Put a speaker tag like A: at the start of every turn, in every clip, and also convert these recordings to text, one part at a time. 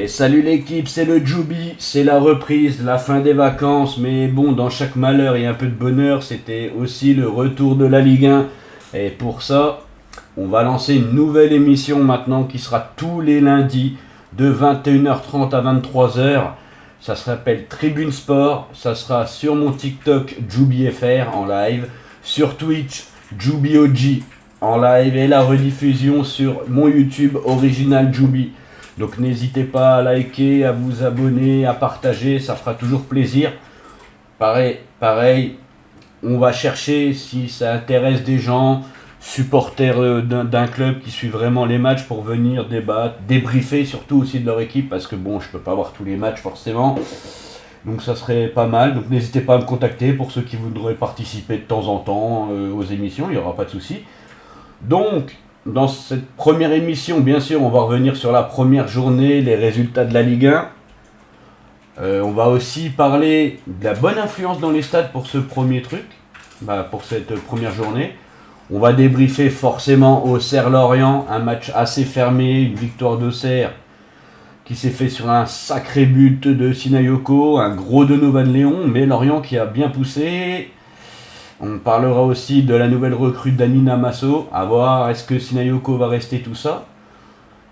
A: Et salut l'équipe, c'est le Joubi, c'est la reprise, la fin des vacances, mais bon, dans chaque malheur il y a un peu de bonheur, c'était aussi le retour de la Ligue 1. Et pour ça, on va lancer une nouvelle émission maintenant qui sera tous les lundis de 21h30 à 23h. Ça s'appelle Tribune Sport, ça sera sur mon TikTok JoubiFR en live, sur Twitch JoubiOG en live et la rediffusion sur mon YouTube Original Joubi. Donc n'hésitez pas à liker, à vous abonner, à partager, ça fera toujours plaisir. Pareil, on va chercher si ça intéresse des gens, supporters d'un club qui suit vraiment les matchs pour venir débattre, débriefer surtout aussi de leur équipe parce que bon, je peux pas voir tous les matchs forcément. Donc ça serait pas mal. Donc n'hésitez pas à me contacter pour ceux qui voudraient participer de temps en temps aux émissions, il n'y aura pas de souci. Donc, dans cette première émission, bien sûr, on va revenir sur la première journée, les résultats de la Ligue 1. On va aussi parler de la bonne influence dans les stades pour ce premier truc, pour cette première journée. On va débriefer forcément Auxerre-Lorient, un match assez fermé, une victoire d'Auxerre qui s'est fait sur un sacré but de Sinayoko, un gros Donovan Léon, mais Lorient qui a bien poussé. On parlera aussi de la nouvelle recrue d'Anina Masso, à voir est-ce que Sinayoko va rester tout ça.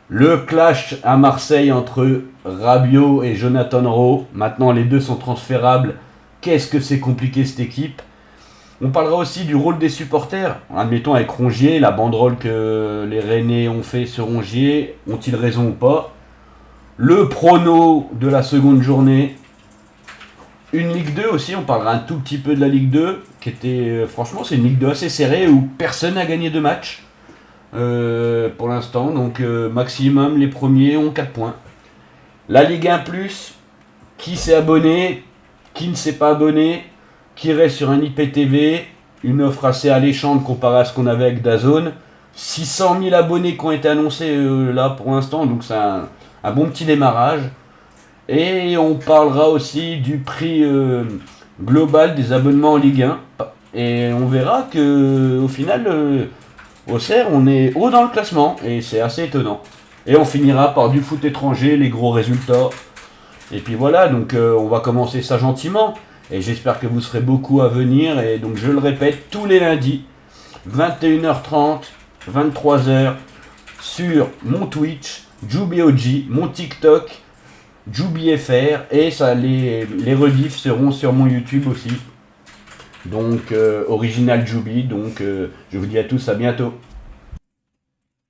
A: Le clash à Marseille entre Rabiot et Jonathan Rowe, maintenant les deux sont transférables, qu'est-ce que c'est compliqué cette équipe. On parlera aussi du rôle des supporters, admettons avec Rongier, la banderole que les Rennais ont fait sur Rongier, ont-ils raison ou pas. Le prono de la seconde journée. Une Ligue 2 aussi, on parlera un tout petit peu de la Ligue 2, qui était, franchement, c'est une Ligue 2 assez serrée où personne n'a gagné de match pour l'instant. Donc, maximum, les premiers ont 4 points. La Ligue 1+, qui s'est abonné, qui ne s'est pas abonné, qui reste sur un IPTV, une offre assez alléchante comparée à ce qu'on avait avec DAZN. 600 000 abonnés qui ont été annoncés là pour l'instant, donc c'est un bon petit démarrage. Et on parlera aussi du prix global des abonnements en Ligue 1. Et on verra que au final, Auxerre, on est haut dans le classement. Et c'est assez étonnant. Et on finira par du foot étranger, les gros résultats. Et puis voilà, donc on va commencer ça gentiment. Et j'espère que vous serez beaucoup à venir. Et donc je le répète, tous les lundis, 21h30, 23h, sur mon Twitch, JoubiOG, mon TikTok, JoubiFR, et ça, les rediffs seront sur mon YouTube aussi. Donc, Original Joubi. Donc, je vous dis à tous à bientôt.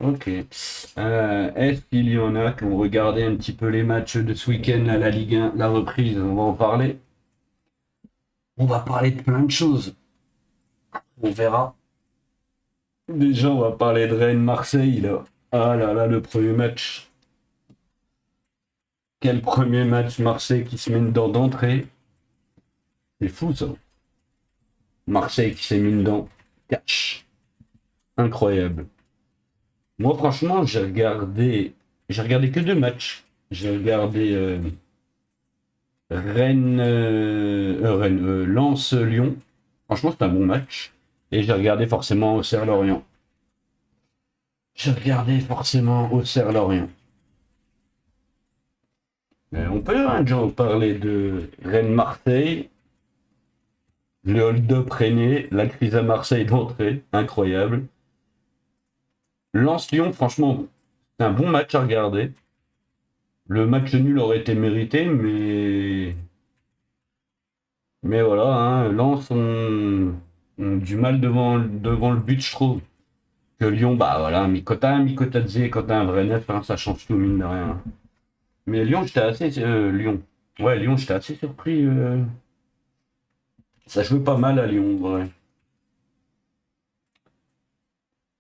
A: Ok. Est-ce qu'il y en a qui ont regardé un petit peu les matchs de ce week-end à la Ligue 1, la reprise? On va en parler. On va parler de plein de choses. On verra. Déjà, on va parler de Rennes-Marseille, là. Ah là là, le premier match. Quel premier match Marseille qui se met dedans d'entrée. C'est fou ça. Marseille qui s'est mis dedans. Catch. Incroyable. Moi franchement j'ai regardé que 2 matchs. J'ai regardé Lens-Lyon. Franchement c'est un bon match. Et j'ai regardé forcément Auxerre-Lorient. On peut déjà parler de Rennes-Marseille. Le hold-up Rennais, la crise à Marseille d'entrée, incroyable. Lens-Lyon, franchement, c'est un bon match à regarder. Le match nul aurait été mérité, mais voilà, hein, Lens ont du mal devant le but, je trouve. Que Lyon, bah voilà, Mikotadze, quand t'as un vrai neuf, hein, ça change tout, mine de rien. Mais Lyon, j'étais assez... Lyon. Ouais, Lyon, j'étais assez surpris. Ça joue pas mal à Lyon, ouais.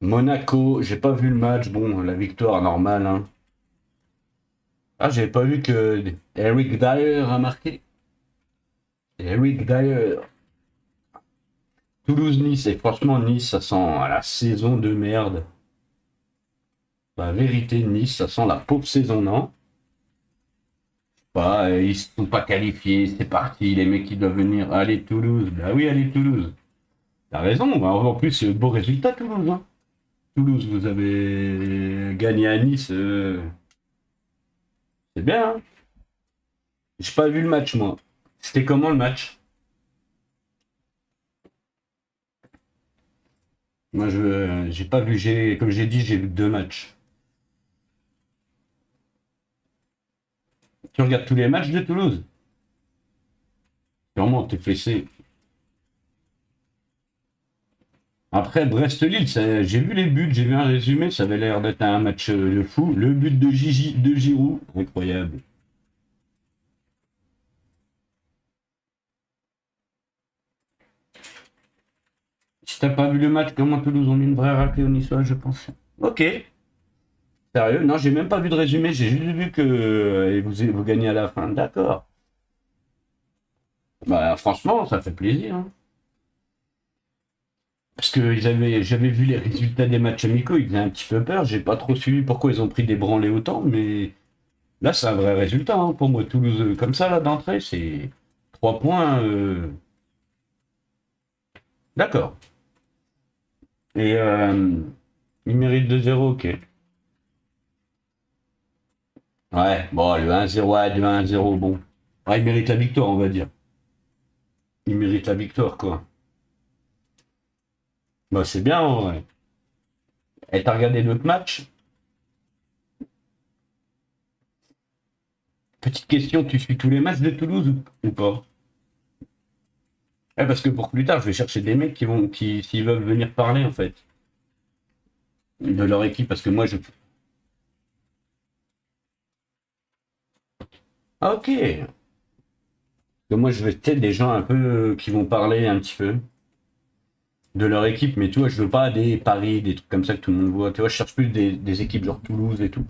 A: Monaco, j'ai pas vu le match. Bon, la victoire normale, hein. Ah, j'avais pas vu que Eric Dyer a marqué. Eric Dyer. Toulouse-Nice, et franchement, Nice, ça sent la saison de merde. La vérité, Nice, ça sent la pauvre saison, non? Bah, ils se sont pas qualifiés, c'est parti, les mecs qui doivent venir. Allez, Toulouse. Bah oui, allez, Toulouse. T'as raison, bah, en plus, beau résultat, Toulouse, hein. Toulouse, vous avez gagné à Nice. C'est bien, hein. J'ai pas vu le match, moi. C'était comment le match? Moi, j'ai pas vu, comme j'ai dit, j'ai vu deux matchs. Tu regardes tous les matchs de Toulouse? Sûrement, t'es fessé. Après, Brest-Lille, j'ai vu les buts, j'ai vu un résumé, ça avait l'air d'être un match de fou. Le but de Gigi, de Giroud, incroyable. Si t'as pas vu le match, comment Toulouse ont mis une vraie raclée au Niçois, je pense. Ok, sérieux? Non, j'ai même pas vu de résumé, j'ai juste vu que vous gagnez à la fin. D'accord. Bah, franchement, ça fait plaisir, hein. Parce que j'avais vu les résultats des matchs amicaux, ils faisaient un petit peu peur. J'ai pas trop suivi pourquoi ils ont pris des branlés autant, mais là, c'est un vrai résultat, hein, pour moi. Toulouse, comme ça, là, d'entrée, c'est 3 points. D'accord. Et ils méritent 2-0, ok. Ouais, bon, le 1-0, ouais, le 1-0, bon. Ouais, ils méritent la victoire, on va dire. Ils méritent la victoire, quoi. Bah, c'est bien, en vrai. Et t'as regardé d'autres matchs? Petite question, tu suis tous les matchs de Toulouse ou pas? Ouais, parce que pour plus tard, je vais chercher des mecs s'ils veulent venir parler, en fait, de leur équipe, parce que moi, je... Ah, ok. Parce que moi, je vais peut-être des gens un peu qui vont parler un petit peu de leur équipe, mais tu vois, je veux pas des paris, des trucs comme ça que tout le monde voit. Tu vois, je cherche plus des équipes genre Toulouse et tout.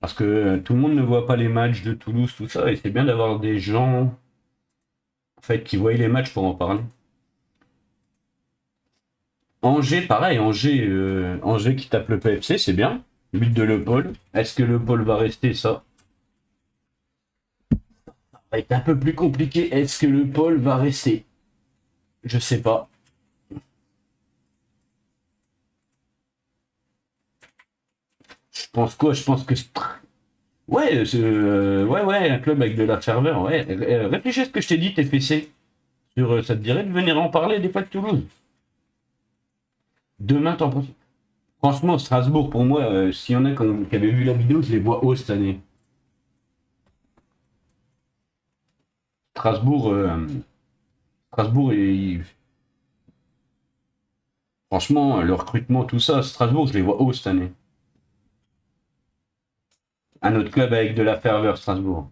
A: Parce que tout le monde ne voit pas les matchs de Toulouse, tout ça, et c'est bien d'avoir des gens, en fait, qui voient les matchs pour en parler. Angers, pareil, Angers qui tape le PFC, c'est bien. But de Le Paul. Est-ce que Le Paul va rester ça? Ça va être un peu plus compliqué. Est-ce que Le Paul va rester? Je sais pas. Je pense quoi? Je pense que ouais, ouais, ouais, un club avec de la ferveur. Ouais. Réfléchis à ce que je t'ai dit, TFC. Ça te dirait de venir en parler des fois de Toulouse. Demain, t'en penses? Franchement, Strasbourg, pour moi, s'il y en a qui avaient vu la vidéo, je les vois haut cette année. Strasbourg, Strasbourg, franchement, le recrutement, tout ça, Strasbourg, je les vois haut cette année. Un autre club avec de la ferveur, Strasbourg.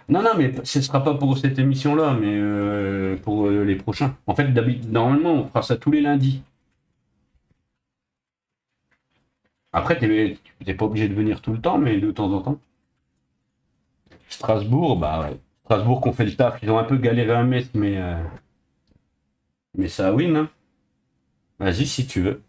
A: Non, non, mais ce sera pas pour cette émission-là, mais pour les prochains. En fait, normalement, on fera ça tous les lundis. Après, t'es pas obligé de venir tout le temps, mais de temps en temps. Strasbourg, bah ouais. Strasbourg qu'on fait le taf, ils ont un peu galéré à Metz, mais ça win, hein. Vas-y si tu veux.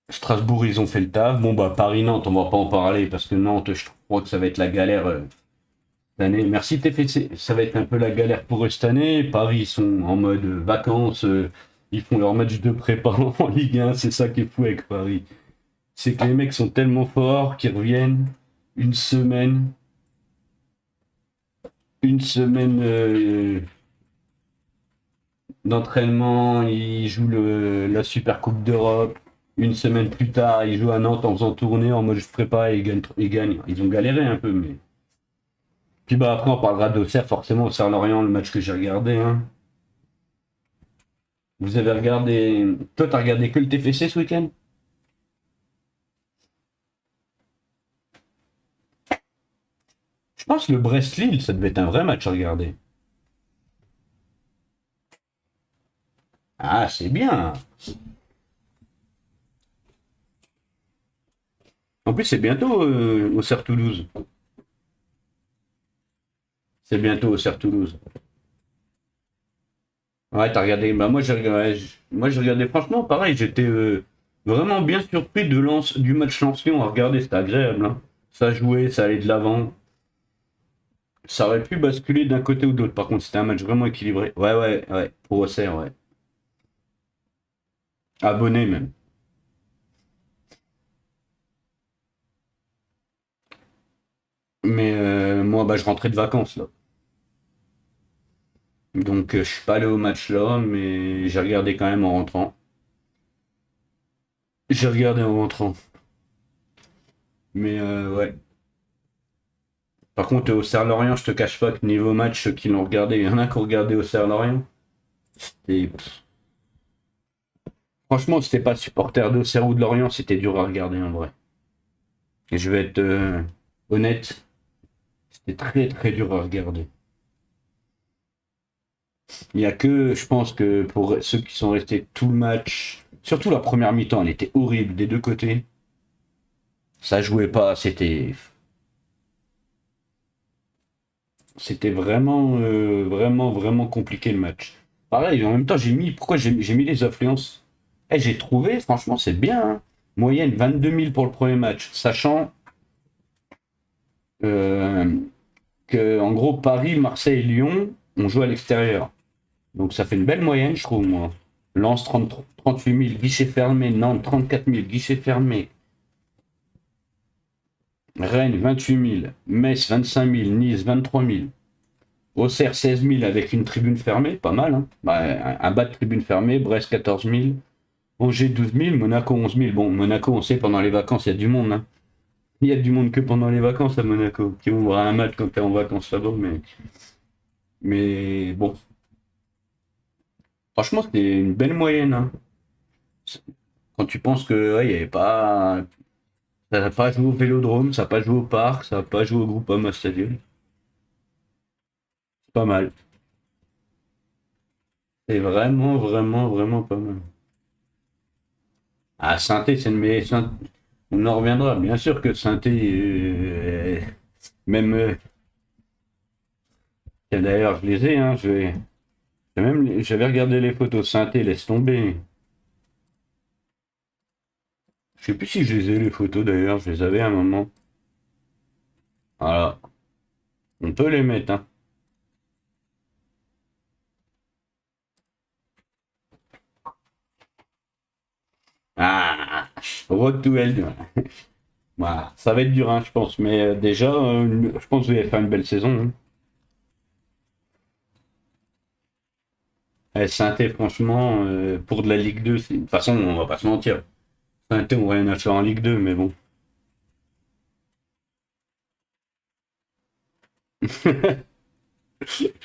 A: Strasbourg, ils ont fait le taf. Bon, bah Paris-Nantes, on va pas en parler parce que Nantes, je crois que ça va être la galère cette année. Merci TFC, ça va être un peu la galère pour eux cette année. Paris, ils sont en mode vacances, ils font leur match de prépa en Ligue 1, c'est ça qui est fou avec Paris. C'est que les mecs sont tellement forts qu'ils reviennent une semaine, une semaine d'entraînement, ils jouent la Super Coupe d'Europe. Une semaine plus tard, ils jouent à Nantes en faisant tourner en mode je prépa et ils gagnent. Ils ont galéré un peu, mais. Puis bah après, on parlera d'Auxerre, forcément, Auxerre-Lorient, le match que j'ai regardé, hein. Vous avez regardé. Toi, t'as regardé que le TFC ce week-end? Je pense que le Brest-Lille, ça devait être un vrai match à regarder. Ah, c'est bien. En plus, c'est bientôt Auxerre-Toulouse. C'est bientôt Auxerre-Toulouse. Ouais, t'as regardé. Bah moi j'ai regardé franchement pareil, j'étais vraiment bien surpris du match Lens-Lyon à regarder, c'était agréable, hein. Ça jouait, ça allait de l'avant. Ça aurait pu basculer d'un côté ou de l'autre. Par contre, c'était un match vraiment équilibré. Ouais, ouais, ouais. Pour Auxerre, ouais. Abonné même. Mais moi, bah, je rentrais de vacances là. Donc je suis pas allé au match là, mais j'ai regardé quand même en rentrant. J'ai regardé en rentrant. Mais ouais. Par contre, au Serre-Lorient, je te cache pas que niveau match, ceux qui l'ont regardé, il y en a qui ont regardé au Serre-Lorient. Et franchement, c'était pas supporter d'Auxerre ou de Lorient, c'était dur à regarder en vrai. Et je vais être honnête, c'était très très dur à regarder. Il y a que, je pense que pour ceux qui sont restés tout le match, surtout la première mi-temps, elle était horrible des deux côtés. Ça jouait pas, c'était vraiment vraiment vraiment compliqué le match. Pareil, en même temps, pourquoi j'ai mis les affluences. J'ai trouvé, franchement, c'est bien, hein. Moyenne 22 000 pour le premier match, sachant euh, que, en gros, Paris, Marseille et Lyon, on joue à l'extérieur. Donc ça fait une belle moyenne, je trouve, moi. Lens 38 000, guichet fermé. Nantes 34 000, guichet fermé. Rennes 28 000. Metz 25 000. Nice 23 000. Auxerre 16 000 avec une tribune fermée, pas mal, hein. Bah, un bas de tribune fermée. Brest 14 000. Angers 12 000. Monaco 11 000. Bon, Monaco, on sait, pendant les vacances, il y a du monde, hein. Il y a du monde que pendant les vacances à Monaco, qui vont voir un match quand t'es en vacances là-bas, mais bon. Franchement, c'était une belle moyenne, hein. Quand tu penses que ouais, il y avait pas. Ça n'a pas joué au Vélodrome, ça n'a pas joué au Parc, ça n'a pas joué au Groupama Stadium. C'est pas mal. C'est vraiment, vraiment, vraiment pas mal. Ah, Saint-Étienne, on en reviendra. Bien sûr que Saint-Étienne, même. D'ailleurs, je les ai, hein. J'avais regardé les photos. Saint-Étienne, laisse tomber. Je sais plus si je les ai les photos d'ailleurs, je les avais à un moment. Voilà, on peut les mettre, hein. Ah, Road to Hell. Voilà, ça va être dur, hein, je pense. Mais déjà, je pense que vous allez faire une belle saison, hein. Saint-Étienne, franchement, pour de la Ligue 2, de toute façon, on va pas se mentir. Saint-Étienne, on va rien à faire en Ligue 2, mais bon.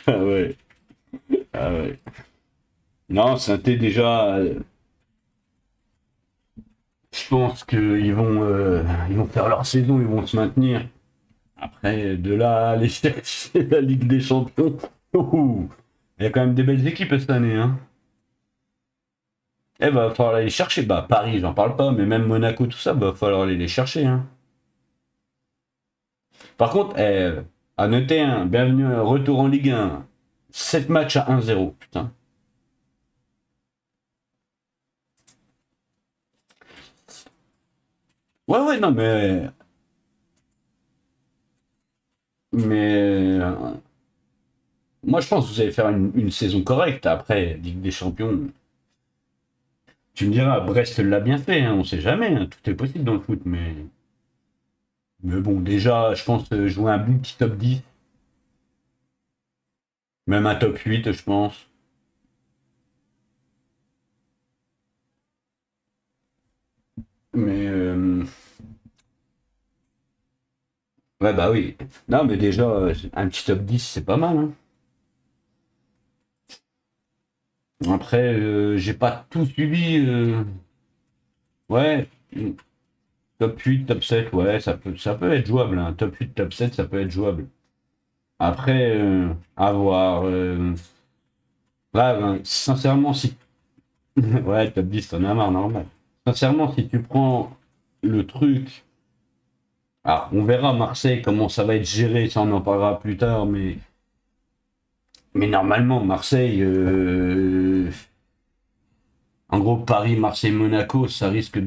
A: Ah ouais, ah ouais. Non, Saint-Étienne, déjà, je pense ils vont faire leur saison, ils vont se maintenir. Après, de là à aller chercher la Ligue des Champions, ouh, il y a quand même des belles équipes cette année, hein. Eh, va falloir aller les chercher. Bah, Paris, j'en parle pas, mais même Monaco, tout ça, va falloir aller les chercher, hein. Par contre, à noter, hein, bienvenue, retour en Ligue 1. 7 matchs à 1-0, putain. Ouais, ouais, non, mais moi, je pense que vous allez faire une saison correcte. Après, Ligue des Champions, tu me diras, Brest l'a bien fait, hein, on sait jamais, hein, tout est possible dans le foot, mais bon, déjà, je pense jouer un bon petit top 10, même un top 8, je pense. Mais ouais, bah oui. Non, mais déjà, un petit top 10, c'est pas mal, hein. Après, j'ai pas tout suivi. Ouais, top 8, top 7, ouais, ça peut être jouable, hein. Top 8, top 7, ça peut être jouable. Après, à voir. Là, ben, sincèrement, si. Ouais, top 10, t'en as marre, normal. Sincèrement, si tu prends le truc. Ah, on verra Marseille comment ça va être géré, ça on en parlera plus tard, mais normalement, Marseille, en gros, Paris, Marseille, Monaco, ça risque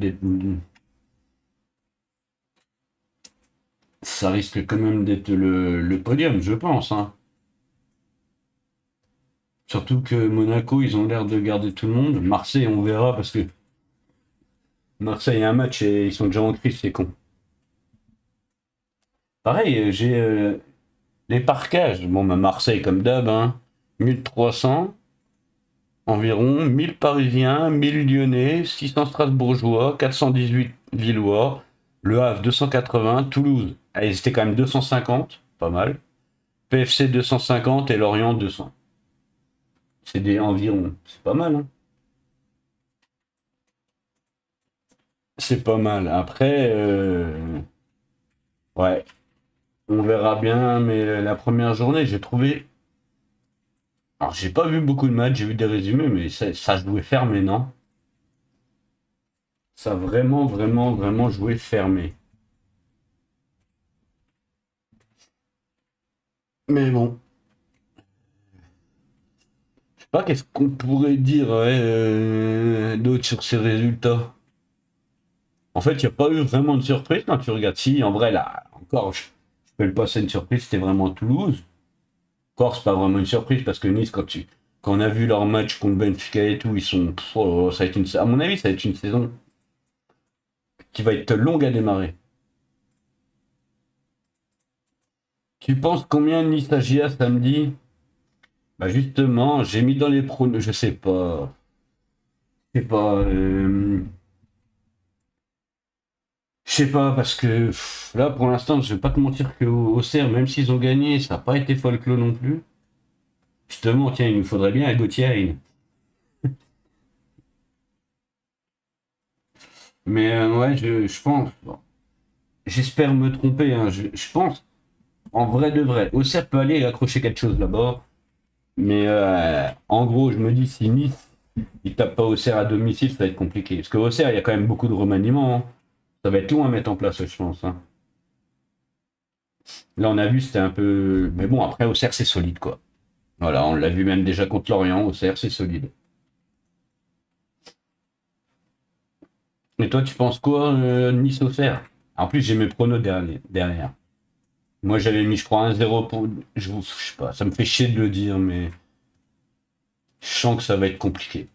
A: quand même d'être le podium, je pense, hein. Surtout que Monaco, ils ont l'air de garder tout le monde. Marseille, on verra parce que Marseille a un match et ils sont déjà en crise, c'est con. Pareil, j'ai les parquages. Bon, bah, Marseille, comme d'hab, hein, 1300 environ, 1000 Parisiens, 1000 Lyonnais, 600 Strasbourgeois, 418 Lillois, Le Havre 280, Toulouse, ah, ils étaient quand même 250, pas mal. PFC 250 et Lorient 200. C'est des environ, c'est pas mal, hein. C'est pas mal. Après, ouais, on verra bien, mais la première journée, j'ai trouvé. Alors, j'ai pas vu beaucoup de matchs, j'ai vu des résumés, mais ça jouait fermé, non? Ça a vraiment, vraiment, vraiment joué fermé. Mais bon, je sais pas qu'est-ce qu'on pourrait dire ouais, d'autre sur ces résultats. En fait, il n'y a pas eu vraiment de surprise quand tu regardes. Si, en vrai, là, encore, je peux le passer une surprise, c'était vraiment Toulouse. Encore, c'est pas vraiment une surprise parce que Nice, quand on a vu leur match contre Benfica et tout, ils sont. Oh, ça va être à mon avis, ça va être une saison qui va être longue à démarrer. Tu penses combien Nice agira samedi? Bah justement, j'ai mis dans les pronos, je sais pas. Je sais pas. Je sais pas, parce que là, pour l'instant, je vais pas te mentir que Auxerre, même s'ils ont gagné, ça n'a pas été folklore non plus. Justement, tiens, il nous faudrait bien un Gauthier. Mais ouais, je pense. Bon, j'espère me tromper, hein, je pense, en vrai de vrai, Auxerre peut aller accrocher quelque chose là-bas. Mais en gros, je me dis, si Nice, il tape pas Auxerre à domicile, ça va être compliqué. Parce que Auxerre, il y a quand même beaucoup de remaniements, hein. Ça va être long à mettre en place, je pense, hein. Là, on a vu, c'était un peu. Mais bon, après, Auxerre, c'est solide, quoi. Voilà, on l'a vu même déjà contre Lorient, Auxerre, c'est solide. Et toi, tu penses quoi, Nice-Auxerre? En plus, j'ai mes pronos derrière. Moi, j'avais mis, je crois, 1-0 pour. Je sais pas, ça me fait chier de le dire, mais je sens que ça va être compliqué.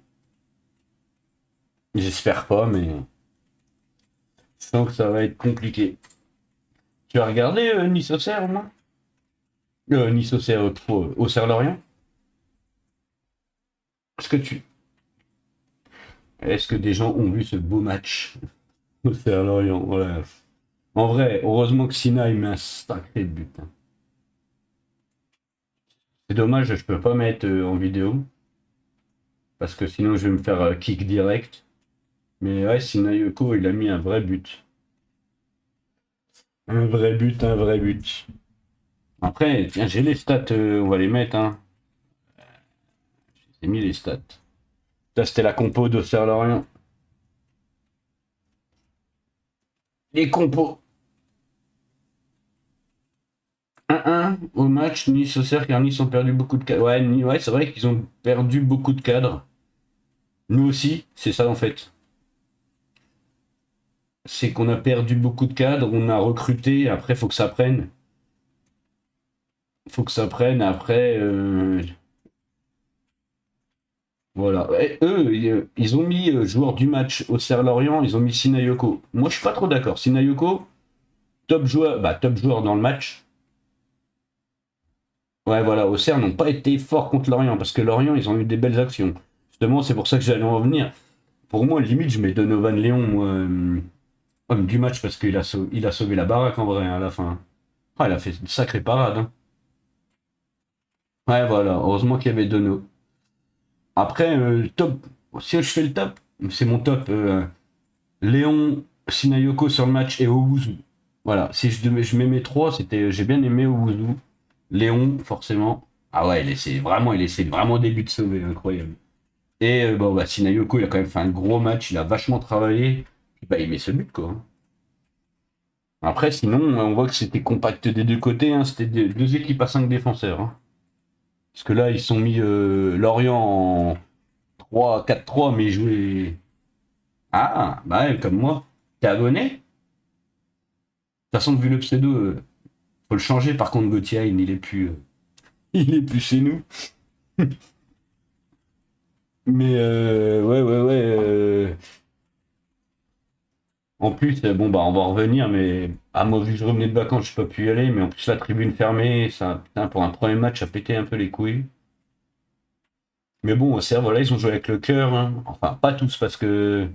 A: J'espère pas, mais je sens que ça va être compliqué. Tu as regardé Nice-Auxerre, au moins? Nice-Auxerre, Auxerre-Lorient? Est-ce que tu. Est-ce que des gens ont vu ce beau match? Auxerre-Lorient, voilà. En vrai, heureusement que Sina il met un sacré but, hein. C'est dommage, je peux pas mettre en vidéo, parce que sinon je vais me faire kick direct. Mais ouais, Sina Yoko, il a mis un vrai but. Un vrai but, un vrai but. Après, tiens, j'ai les stats, on va les mettre, hein. J'ai mis les stats. Ça, c'était la compo d'Auxerre-Lorient. Les compos. 1-1 au match Nice-Auxerre, car Nice ont perdu beaucoup de cadres. Ouais, ouais, c'est vrai qu'ils ont perdu beaucoup de cadres. Nous aussi, c'est ça en fait. C'est qu'on a perdu beaucoup de cadres, on a recruté, après, faut que ça prenne. Faut que ça prenne, après. Voilà. Et eux, ils ont mis joueur du match au Serre-Lorient, ils ont mis Sinayoko. Moi, je suis pas trop d'accord. Sinayoko, top joueur dans le match. Ouais, voilà, Auxerre n'ont pas été forts contre Lorient, parce que Lorient, ils ont eu des belles actions. Justement, c'est pour ça que j'allais en venir. Pour moi, limite, je mets Donovan Léon, moi, homme du match, parce qu'il a sauvé la baraque en vrai, hein, à la fin. Ah, il a fait une sacrée parade, hein. Ouais, voilà, heureusement qu'il y avait Dono. Après, le top, si je fais le top, c'est mon top. Léon, Sinayoko sur le match et Owuzu. Voilà, si je mets mes trois, j'ai bien aimé Owuzu. Léon, forcément. Ah ouais, il essaie vraiment début de sauver, incroyable. Et bon, bah, Sinayoko, il a quand même fait un gros match, il a vachement travaillé. Puis, bah, il met ce but, quoi, hein. Après, sinon, on voit que c'était compact des deux côtés, hein, c'était deux équipes à 5 défenseurs, hein. Parce que là, ils sont mis Lorient en 3-4-3, mais ils jouaient. Ah, bah ouais, comme moi. T'es abonné? De toute façon, vu le pseudo, faut le changer. Par contre, Gauthier, il est plus, il est plus chez nous. Mais ouais, ouais, ouais. En plus, bon, bah, on va revenir, mais Ah, moi, vu que je revenais de vacances, je peux plus y aller, mais en plus, la tribune fermée, ça, putain, pour un premier match, ça pétait un peu les couilles. Mais bon, c'est voilà, ils ont joué avec le cœur, hein. Enfin, pas tous, parce que,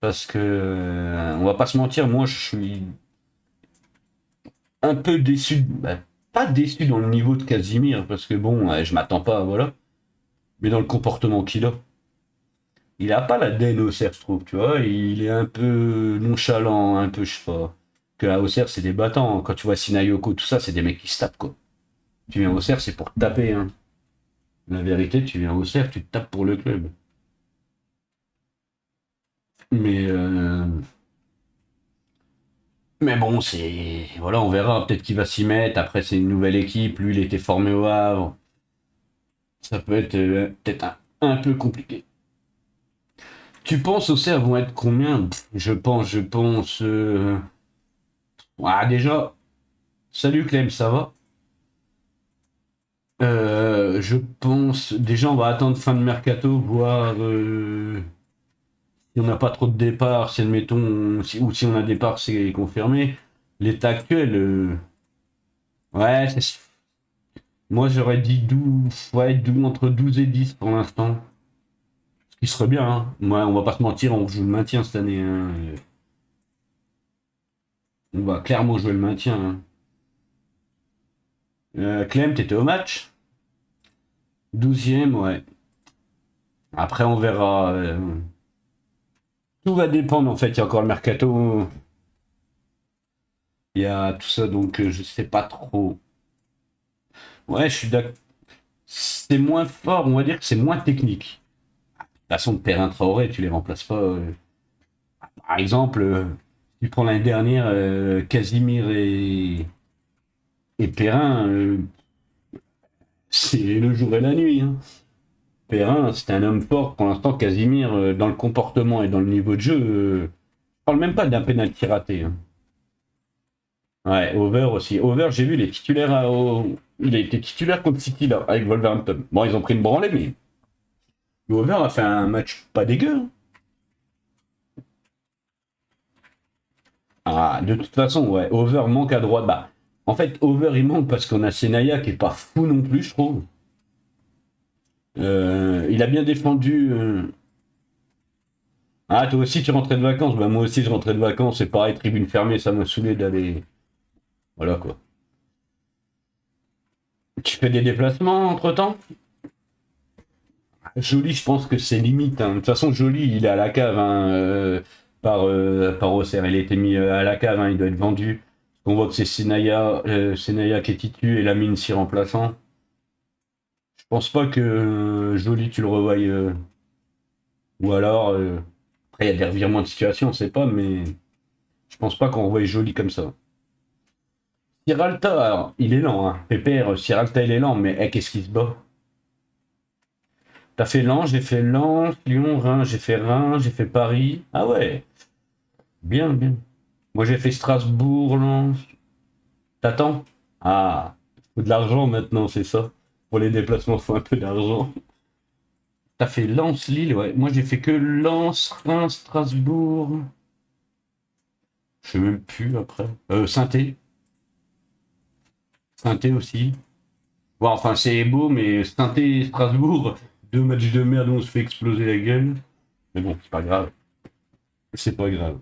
A: on va pas se mentir, moi, je suis un peu déçu, bah, pas déçu dans le niveau de Casimir, parce que bon, je m'attends pas, voilà, mais dans le comportement qu'il a. Il a pas la laine Auxerre, je trouve, tu vois. Il est un peu nonchalant, un peu, je sais pas. Que à Auxerre, c'est des battants. Quand tu vois Sinayoko, tout ça, c'est des mecs qui se tapent, quoi. Tu viens à Auxerre, c'est pour te taper, hein. La vérité, tu viens à Auxerre, tu te tapes pour le club. Mais, euh, mais bon, c'est. Voilà, on verra. Peut-être qu'il va s'y mettre. Après, c'est une nouvelle équipe. Lui, il était formé au Havre. Ça peut être peut-être un peu compliqué. Tu penses Auxerre vont être combien? Je pense. Ah, déjà, salut Clem, ça va? Je pense. Déjà, on va attendre fin de mercato, voir si on n'a pas trop de départs, si admettons, ou si on a départ, c'est confirmé. L'état actuel, ouais, moi j'aurais dit 12, ouais, entre 12 et 10 pour l'instant. Ce qui serait bien, hein. Ouais, on va pas se mentir, on joue le maintien cette année, hein. On va clairement jouer le maintien, hein. Clem, t'étais au match? 12e, ouais. Après, on verra. Tout va dépendre, en fait. Il y a encore le mercato. Il y a tout ça, donc je sais pas trop. Ouais, je suis d'accord. C'est moins fort, on va dire que c'est moins technique. De toute façon, Perrin Traoré, tu les remplaces pas. Par exemple, tu prends l'année dernière, Casimir et Perrin, c'est le jour et la nuit, hein. Perrin, c'était un homme fort. Pour l'instant, Casimir, dans le comportement et dans le niveau de jeu, je parle même pas d'un pénalty raté, hein. Ouais, Over aussi. Over, j'ai vu, il a été titulaire contre City là, avec Wolverhampton. Bon, ils ont pris une branlée, mais Over a fait un match pas dégueu, hein. Ah, de toute façon, ouais, Over manque à droite. Bah, en fait, Over il manque parce qu'on a Senaya qui est pas fou non plus, je trouve. Il a bien défendu. Ah, toi aussi tu rentrais de vacances. Bah, moi aussi je rentrais de vacances. C'est pareil, tribune fermée, ça m'a saoulé d'aller. Voilà quoi. Tu fais des déplacements entre temps? Joly, je pense que c'est limite, hein. De toute façon, Joly, il est à la cave, hein, par Auxerre. Il a été mis à la cave, hein, il doit être vendu. On voit que c'est Senaya qui est titu et Lamine s'y remplaçant. Je pense pas que Joly, tu le revoyes. Ou alors, après, il y a des revirements de situation, on sait pas, mais je pense pas qu'on revoie Joly comme ça. Sierralta, alors, il est lent, hein. Pépère, Sierralta, il est lent, mais qu'est-ce qu'il se bat? T'as fait Lens, j'ai fait Lens, Lyon, Reims, j'ai fait Paris. Ah ouais, bien, bien. Moi, j'ai fait Strasbourg, Lens. T'attends? Ah, faut de l'argent maintenant, c'est ça. Pour les déplacements, faut un peu d'argent. T'as fait Lens, Lille, ouais. Moi, j'ai fait que Lens, Reims, Strasbourg. Je sais même plus après. Saint-Étienne. Saint-Étienne aussi. Bon, enfin, c'est beau, mais Saint-Étienne et Strasbourg, deux matchs de merde où on se fait exploser la gueule. Mais bon, c'est pas grave. C'est pas grave.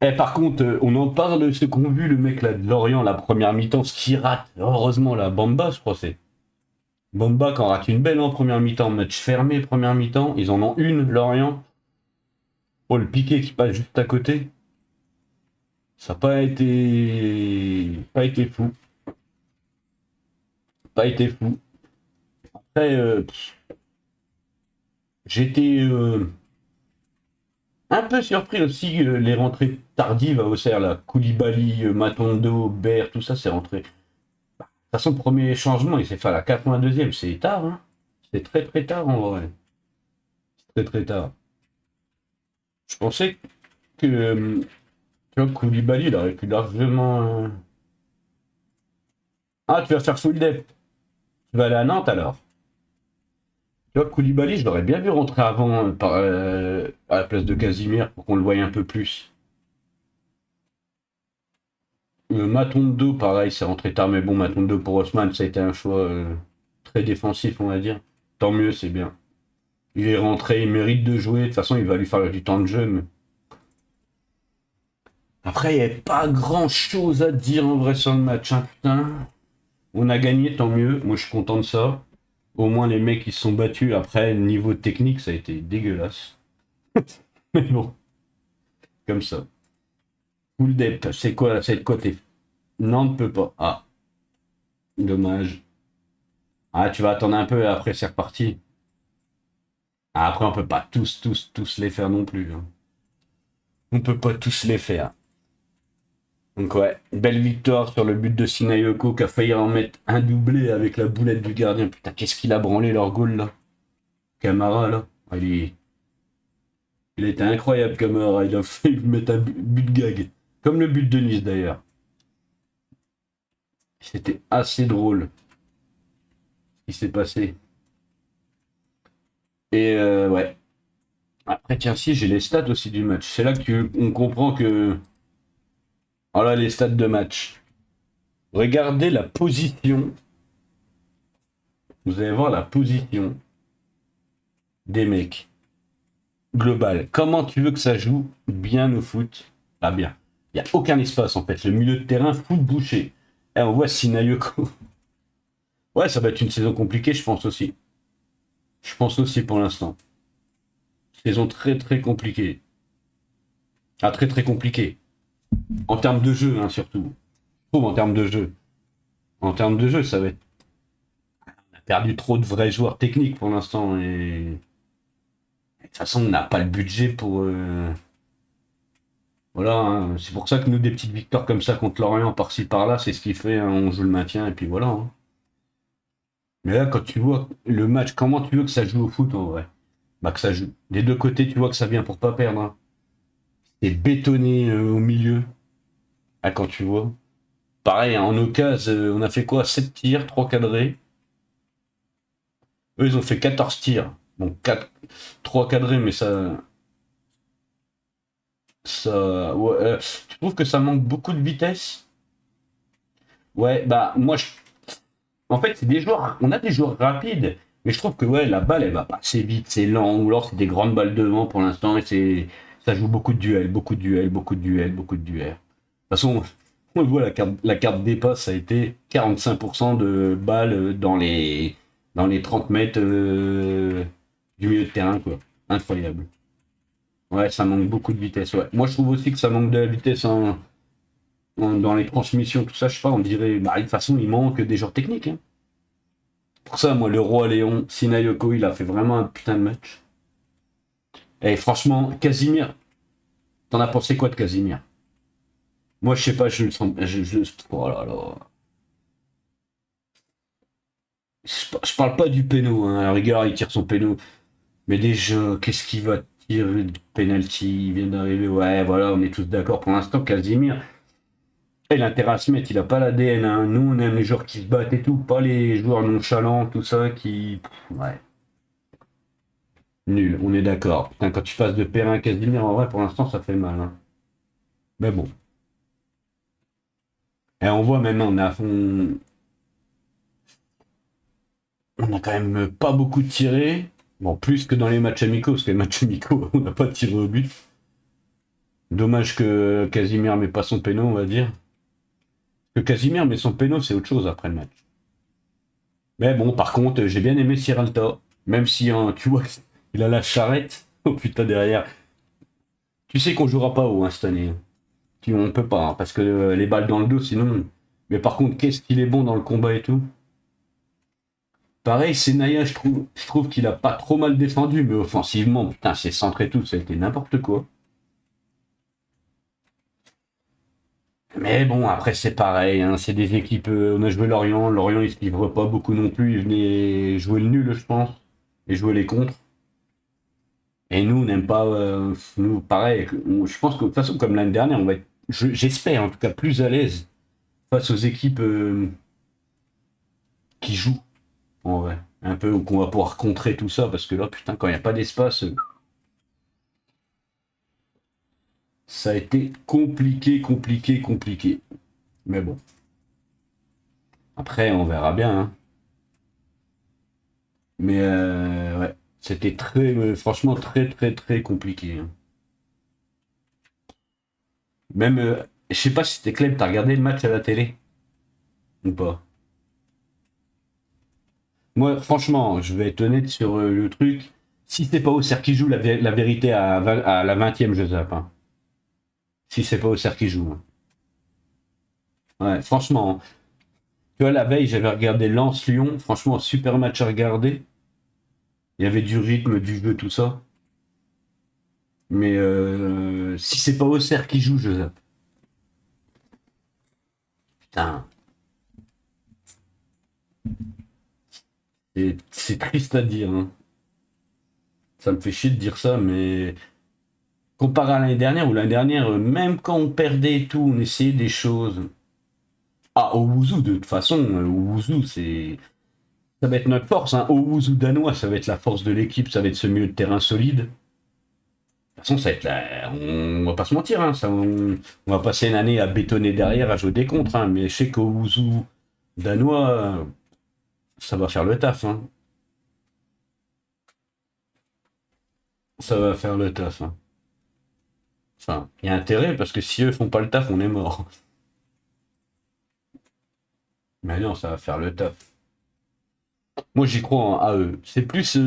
A: Eh, par contre, on en parle, ce qu'on vu, le mec là de Lorient, la première mi-temps, ce qui rate. Heureusement, la Bamba, je crois, c'est. Bamba, qui en rate une belle en première mi-temps, match fermé, première mi-temps. Ils en ont une, Lorient. Oh, le piqué qui passe juste à côté. Ça n'a pas été. Pas été fou. Pas été fou. Après, j'étais un peu surpris aussi, les rentrées tardives à Auxerre, là. Koulibaly, Matondo, Baird, tout ça, c'est rentré. De toute façon, le premier changement, il s'est fait à la 82e. C'est tard, hein. C'est très très tard en vrai. Très très tard. Je pensais que, tu vois, Koulibaly, il aurait pu largement. Ah, tu vas faire full depth. Tu vas aller à Nantes alors. Tu vois, Koulibaly, je l'aurais bien vu rentrer avant, à la place de Casimir pour qu'on le voie un peu plus. Matondo, pareil, c'est rentré tard, mais bon, Matondo pour Haussmann, ça a été un choix très défensif, on va dire. Tant mieux, c'est bien. Il est rentré, il mérite de jouer. De toute façon, il va lui falloir du temps de jeu. Après, il n'y avait pas grand chose à dire en vrai sur le match, hein, putain. On a gagné, tant mieux. Moi, je suis content de ça. Au moins, les mecs, ils se sont battus. Après, niveau technique, ça a été dégueulasse. Mais bon, comme ça. Full depth, c'est quoi, c'est de côté? Nantes peut pas. Ah, dommage. Ah, tu vas attendre un peu et après, c'est reparti. Ah, après, on peut pas tous les faire non plus, hein. On peut pas tous les faire. Donc ouais, belle victoire sur le but de Sinayoko qui a failli en mettre un doublé avec la boulette du gardien. Putain, qu'est-ce qu'il a branlé leur goal là. Camara là. Ah, il était incroyable Camara, il a failli mettre un but gag. Comme le but de Nice d'ailleurs. C'était assez drôle ce qui s'est passé. Et ouais. Après tiens si j'ai les stats aussi du match. C'est là que on comprend que... Voilà les stats de match. Regardez la position. Vous allez voir la position des mecs. Global. Comment tu veux que ça joue bien au foot? Pas bien. Il n'y a aucun espace en fait. Le milieu de terrain, foot bouché. Et on voit Sinayoko. Ouais, ça va être une saison compliquée, je pense aussi. Je pense aussi pour l'instant. Saison très très compliquée. Ah, très très compliquée. En termes de jeu, hein, surtout. Je trouve en termes de jeu. En termes de jeu, ça va être. On a perdu trop de vrais joueurs techniques pour l'instant. Et de toute façon, on n'a pas le budget pour. Voilà, hein. C'est pour ça que nous, des petites victoires comme ça contre l'Orient, par-ci par-là, c'est ce qui fait, hein, on joue le maintien et puis voilà, hein. Mais là, quand tu vois le match, comment tu veux que ça joue au foot en vrai? Bah, que ça joue. Des deux côtés, tu vois que ça vient pour pas perdre, hein. C'est bétonné au milieu. Ah, quand tu vois. Pareil, hein, en occasion, on a fait quoi? 7 tirs, 3 cadrés. Eux, ils ont fait 14 tirs. Bon, 4, 3 cadrés, mais ouais, tu trouves que ça manque beaucoup de vitesse? Ouais, bah, en fait, c'est des joueurs, on a des joueurs rapides, mais je trouve que ouais, la balle, elle va pas assez vite, c'est lent, ou alors c'est des grandes balles devant pour l'instant, et ça joue beaucoup de duels, beaucoup de duels, beaucoup de duels, beaucoup de duels. De toute façon, on le voit, la carte dépasse, ça a été 45% de balles dans les 30 mètres du milieu de terrain, quoi. Incroyable. Ouais, ça manque beaucoup de vitesse, ouais. Moi, je trouve aussi que ça manque de la vitesse dans les transmissions, tout ça, je sais pas, on dirait, bah, de toute façon, il manque des joueurs techniques, hein. Pour ça, moi, le roi Léon, Sinayoko, il a fait vraiment un putain de match. Et franchement, Casimir, t'en as pensé quoi de Casimir? Moi, je sais pas, je le sens. Oh là là. Je parle pas du péno, hein. À la rigueur, il tire son péno. Mais déjà, qu'est-ce qu'il va tirer de penalty? Il vient d'arriver. Ouais, voilà, on est tous d'accord. Pour l'instant, Casimir, il a intérêt à se mettre. Il a pas l'ADN, hein. Nous, on aime les joueurs qui se battent et tout. Pas les joueurs nonchalants, tout ça, qui. Ouais. Nul, on est d'accord. Putain, quand tu passes de Perrin à Casimir, en vrai, pour l'instant, ça fait mal, hein. Mais bon. Et on voit maintenant, on a quand même pas beaucoup tiré. Bon, plus que dans les matchs amicaux, parce que les matchs amicaux, on n'a pas tiré au but. Dommage que Casimir met pas son péno, on va dire. Que Casimir met son péno, c'est autre chose après le match. Mais bon, par contre, j'ai bien aimé Sierralta. Même si, hein, tu vois, il a la charrette. Oh putain, derrière. Tu sais qu'on jouera pas haut, hein, cette année. On peut pas, hein, parce que les balles dans le dos, sinon. Mais par contre, qu'est-ce qu'il est bon dans le combat et tout. Pareil, Senaya, je trouve qu'il a pas trop mal défendu, mais offensivement, putain, ses centres et tout, ça a été n'importe quoi. Mais bon, après, c'est pareil, hein, c'est des équipes. On a joué Lorient. Lorient, ils se livrent pas beaucoup non plus. Ils venaient jouer le nul, je pense, et jouer les contres. Et nous, on n'aime pas. Nous, pareil, je pense que de toute façon, comme l'année dernière, on va être, j'espère en tout cas, plus à l'aise face aux équipes qui jouent, en vrai. Un peu, où qu'on va pouvoir contrer tout ça, parce que là, putain, quand il n'y a pas d'espace, ça a été compliqué, compliqué, compliqué. Mais bon, après, on verra bien, hein. Mais ouais, c'était très, franchement, très, très, très compliqué, hein. Même, je sais pas si c'était Clem, t'as regardé le match à la télé ou pas? Moi, franchement, je vais être honnête sur le truc. Si c'est pas Auxerre qui joue, la vérité à la 20e, je zappe, hein. Si c'est pas Auxerre qui joue, hein. Ouais, franchement, hein. Tu vois, la veille, j'avais regardé Lens-Lyon. Franchement, super match à regarder. Il y avait du rythme, du jeu, tout ça. Mais si c'est pas Auxerre qui joue, je zappe. Putain, c'est triste à dire, hein. Ça me fait chier de dire ça, mais comparé à l'année dernière, où l'année dernière, même quand on perdait et tout, on essayait des choses. Ah, Owuzu, de toute façon, Owuzu, ça va être notre force, hein. Owuzu danois, ça va être la force de l'équipe, ça va être ce milieu de terrain solide. De toute façon, ça va être on va pas se mentir, hein, on va passer une année à bétonner derrière, à jouer des contres, hein, mais je sais qu'Owuzu danois, ça va faire le taf, hein. Ça va faire le taf, hein. Enfin, il y a intérêt, parce que si eux font pas le taf, on est mort. Mais non, ça va faire le taf. Moi, j'y crois à eux. C'est plus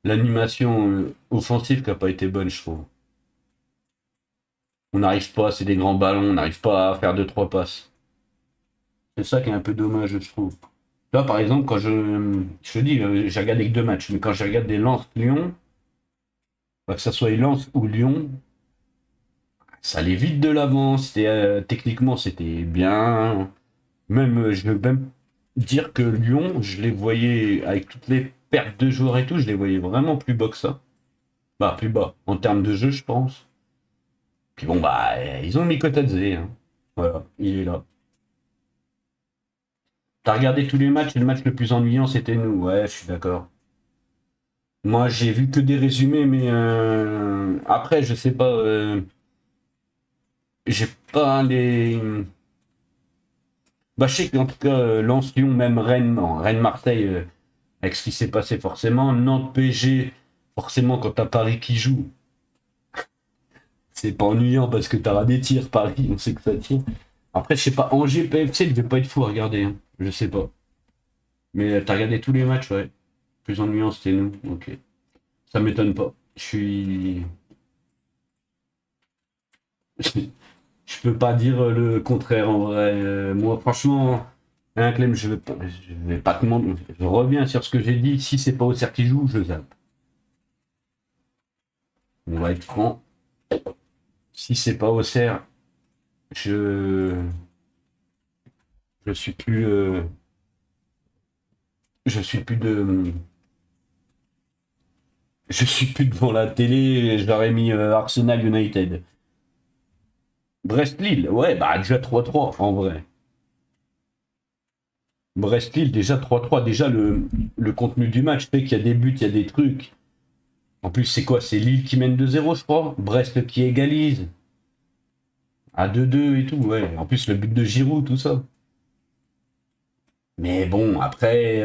A: l'animation offensive qui a pas été bonne, je trouve. On n'arrive pas, c'est des grands ballons, on n'arrive pas à faire deux trois passes. C'est ça qui est un peu dommage, je trouve. Là, par exemple, quand je te dis, j'ai regardé que deux matchs, mais quand j'ai regardé Lens-Lyon, bah, que ça soit Lens ou Lyon, ça allait vite de l'avant. Techniquement, c'était bien. Même, je veux même dire que Lyon, je les voyais avec toutes les pertes de joueurs et tout, je les voyais vraiment plus bas que ça. Bah, plus bas en termes de jeu, je pense. Puis bon, bah, ils ont mis Kotadze, hein. Voilà, il est là. T'as regardé tous les matchs et le match le plus ennuyant, c'était nous. Ouais, je suis d'accord. Moi, j'ai vu que des résumés, mais après, je sais pas. J'ai pas les. Bah, je sais qu'en tout cas, Lens-Lyon, même Rennes, non, Rennes-Marseille, avec ce qui s'est passé forcément. Nantes-PSG, forcément, quand t'as Paris qui joue, c'est pas ennuyant parce que t'auras des tirs, Paris, on sait que ça tire. Après, je sais pas, Angers-PFC, il devait pas être fou à regarder, hein. Je sais pas. Mais t'as regardé tous les matchs, ouais. Plus ennuyant, c'était nous. Ok. Ça m'étonne pas. Je suis. Je peux pas dire le contraire en vrai. Moi, franchement, hein, Clem, je vais pas te mentir. Je reviens sur ce que j'ai dit. Si c'est pas Auxerre qui joue, je zappe. On va être franc. Si c'est pas Auxerre, je je suis plus je suis plus de je suis plus devant la télé. Je leur ai mis Arsenal United. Brest-Lille, ouais, bah déjà 3-3 en vrai. Brest-Lille, déjà 3-3. Déjà, le contenu du match fait qu'il y a des buts, il y a des trucs. En plus, c'est quoi? C'est Lille qui mène 2-0, je crois. Brest qui égalise. À 2-2 et tout, ouais. En plus, le but de Giroud, tout ça. Mais bon, après,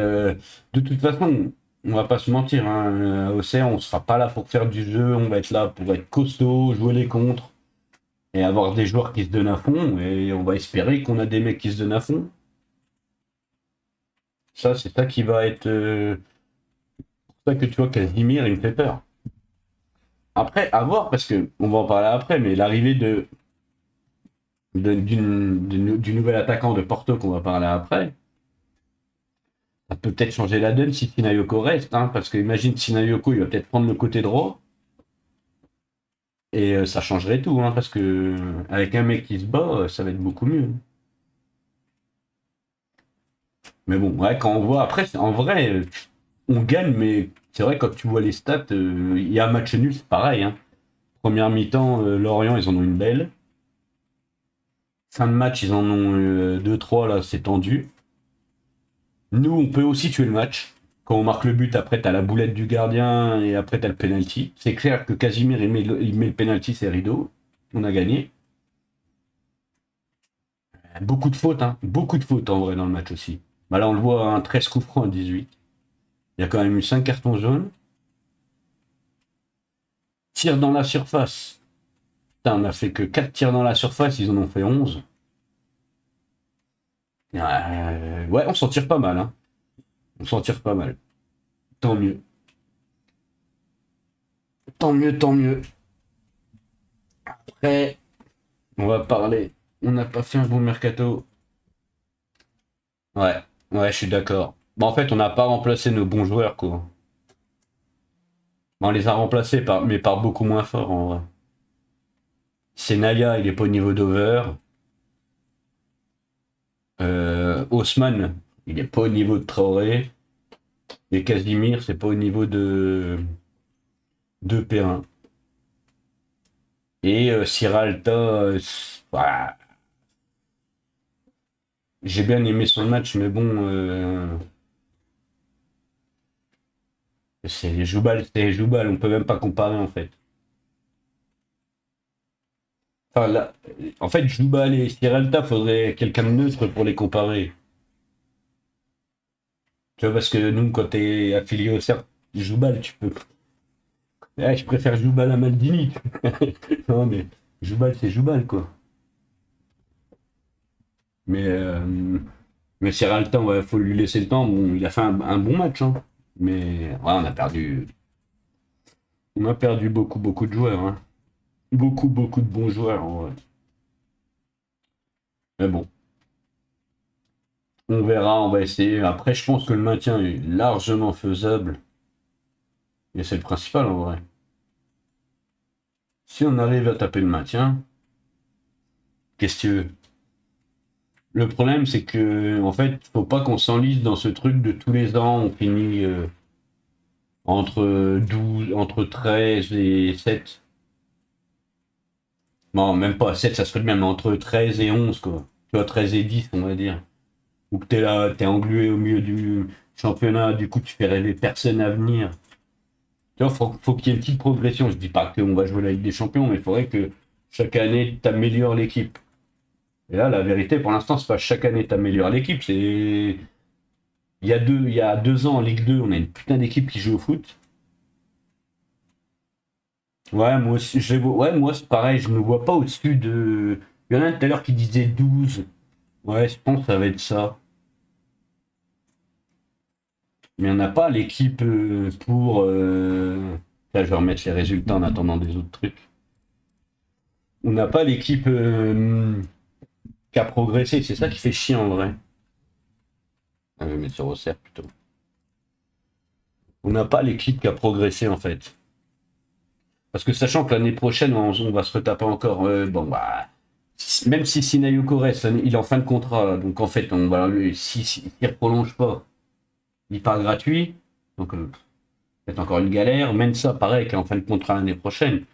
A: de toute façon, on va pas se mentir, hein. Océan, on sera pas là pour faire du jeu. On va être là pour être costaud, jouer les contres et avoir des joueurs qui se donnent à fond. Et on va espérer qu'on a des mecs qui se donnent à fond. Ça, c'est ça qui va être. C'est ça que tu vois, Casimir, il me fait peur. Après, à voir, parce que on va en parler après, mais l'arrivée du nouvel attaquant de Porto qu'on va parler après, ça peut peut-être changer la donne si Tinayoko reste, hein, parce que imagine Tinayoko, il va peut-être prendre le côté droit, et ça changerait tout, hein, parce que avec un mec qui se bat, ça va être beaucoup mieux. Mais bon, ouais, quand on voit, après, en vrai, on gagne, mais c'est vrai, quand tu vois les stats, il y a un match nul, c'est pareil, hein. Première mi-temps, Lorient, ils en ont une belle. Fin de match, ils en ont 2-3, là, c'est tendu. Nous, on peut aussi tuer le match. Quand on marque le but, après, t'as la boulette du gardien et après, t'as le penalty. C'est clair que Casimir, il met le penalty, c'est rideau. On a gagné. Beaucoup de fautes, hein. Beaucoup de fautes en vrai dans le match aussi. Bah là, on le voit, un 13 coups francs à 18. Il y a quand même eu 5 cartons jaunes. Tir dans la surface. Putain, on a fait que 4 tirs dans la surface, ils en ont fait 11. Ouais, on s'en tire pas mal, hein. On s'en tire pas mal. Tant mieux. Tant mieux, tant mieux. Après, on va parler. On n'a pas fait un bon mercato. Ouais, ouais, je suis d'accord. Bon, en fait, on n'a pas remplacé nos bons joueurs, quoi. On les a remplacés, mais par beaucoup moins fort, en vrai. Senaya, il est pas au niveau d'Over. Haussmann, il est pas au niveau de Traoré. Et Casimir, c'est pas au niveau de Perrin. Et Sierralta, voilà. J'ai bien aimé son match, mais bon, c'est Joubal, on peut même pas comparer en fait. Enfin, là, en fait, Joubal et Sierralta, faudrait quelqu'un de neutre pour les comparer. Tu vois, parce que nous, quand t'es affilié au CERF, Joubal, tu peux. Ouais, je préfère Joubal à Maldini. Non, mais Joubal, c'est Joubal, quoi. Mais, euh, mais Sierralta, ouais, faut lui laisser le temps. Bon, il a fait un bon match, hein. Mais ouais, on a perdu beaucoup, beaucoup de joueurs, hein. Beaucoup, beaucoup de bons joueurs, en vrai. Mais bon, on verra, on va essayer. Après, je pense que le maintien est largement faisable. Et c'est le principal, en vrai. Si on arrive à taper le maintien, qu'est-ce que tu veux? Le problème, c'est que, en fait, faut pas qu'on s'enlise dans ce truc de tous les ans, on finit entre 13 et 7. Non, même pas 7, ça serait bien, mais entre 13 et 11, quoi. Tu vois, 13 et 10, on va dire. Ou que t'es là, t'es englué au milieu du championnat, du coup, tu fais rêver personne à venir. Tu vois, faut qu'il y ait une petite progression. Je dis pas qu'on va jouer la Ligue des Champions, mais il faudrait que chaque année, t'améliores l'équipe. Et là, la vérité, pour l'instant, c'est pas chaque année t'améliores l'équipe, c'est il y a 2 ans en Ligue 2, on a une putain d'équipe qui joue au foot. Ouais, moi aussi, ouais, moi c'est pareil, je me vois pas au-dessus de. Il y en a un tout à l'heure qui disait 12. Ouais, je pense que ça va être ça. Mais on n'a pas l'équipe pour. Là, je vais remettre les résultats en attendant des autres trucs. On n'a pas l'équipe qui a progressé, c'est ça qui fait chier en vrai. Ah, je vais mettre sur Auxerre plutôt. On n'a pas l'équipe qui a progressé en fait. Parce que sachant que l'année prochaine, on va se retaper encore. Bon, bah, même si Sinayuko reste, il est en fin de contrat. Là, donc en fait, s'il ne prolonge pas, il part gratuit. Donc peut-être encore une galère. Même ça, pareil, qui est en fin de contrat l'année prochaine.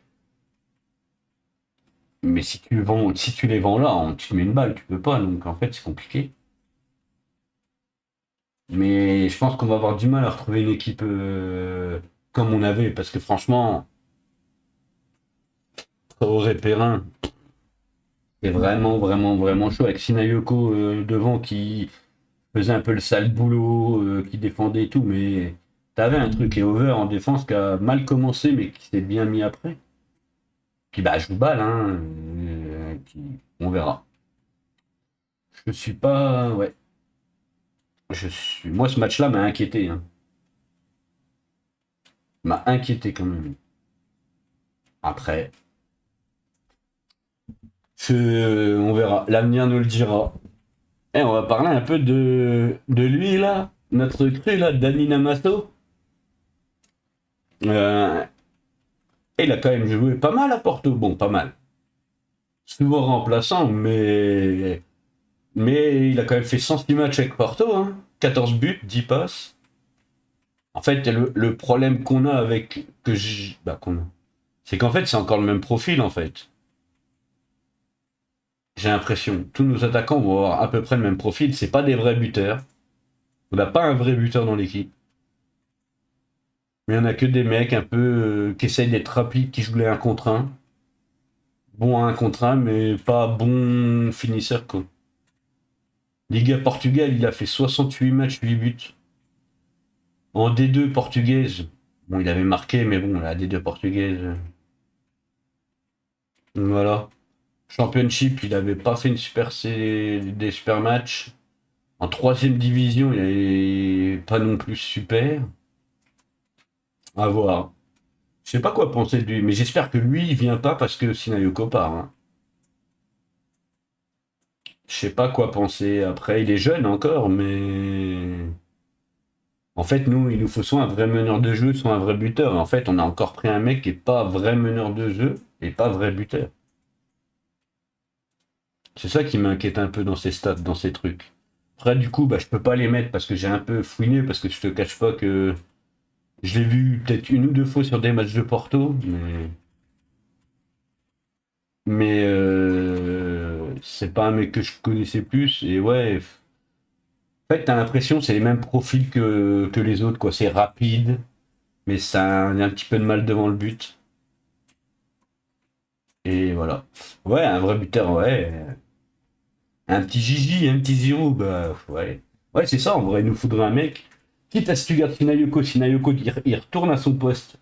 A: Mais si tu les vends là, tu te mets une balle, tu peux pas. Donc en fait, c'est compliqué. Mais je pense qu'on va avoir du mal à retrouver une équipe comme on avait. Parce que franchement, Traoré Perrin, c'est vraiment, vraiment, vraiment chaud. Avec Sinayoko devant qui faisait un peu le sale boulot, qui défendait et tout. Mais t'avais un truc et over en défense qui a mal commencé, mais qui s'est bien mis après. Puis bah, je joue balle, hein. On verra. Je suis pas. Ouais. Moi, ce match-là m'a inquiété, hein. M'a inquiété quand même. Après, on verra. L'avenir nous le dira. Et on va parler un peu de lui, là. Notre cru, là, Dani Namasto. Euh, il a quand même joué pas mal à Porto. Bon, pas mal. Souvent remplaçant, mais il a quand même fait 106 matchs avec Porto, hein. 14 buts, 10 passes. En fait, le problème qu'on a avec. Qu'on a. C'est qu'en fait, c'est encore le même profil, en fait. J'ai l'impression. Tous nos attaquants vont avoir à peu près le même profil. C'est pas des vrais buteurs. On n'a pas un vrai buteur dans l'équipe. Mais il n'y en a que des mecs un peu qui essayent d'être rapides, qui jouent les 1 contre 1. Bon à 1 contre 1, mais pas bon finisseur, quoi. Liga Portugal, il a fait 68 matchs, 8 buts. En D2 portugaise, bon, il avait marqué, mais bon, la D2 portugaise. Voilà. Championship, il avait pas fait des super matchs. En troisième division, il est pas non plus super. À voir. Je sais pas quoi penser de lui, mais j'espère que lui, il vient pas parce que Sinayoko part, hein. Je sais pas quoi penser. Après, il est jeune encore, mais en fait, nous, il nous faut soit un vrai meneur de jeu, soit un vrai buteur. En fait, on a encore pris un mec qui est pas vrai meneur de jeu et pas vrai buteur. C'est ça qui m'inquiète un peu dans ces stats, dans ces trucs. Après, du coup, bah, je peux pas les mettre parce que j'ai un peu fouiné, parce que je te cache pas que je l'ai vu peut-être une ou deux fois sur des matchs de Porto, mais c'est pas un mec que je connaissais plus. Et ouais, en fait, t'as l'impression que c'est les mêmes profils que les autres, quoi. C'est rapide, mais ça a un petit peu de mal devant le but. Et voilà. Ouais, un vrai buteur, ouais. Un petit Gigi, un petit Ziro, bah ouais. Ouais, c'est ça, en vrai, il nous faudrait un mec. Quitte à ce que tu gardes Sinayoko, il retourne à son poste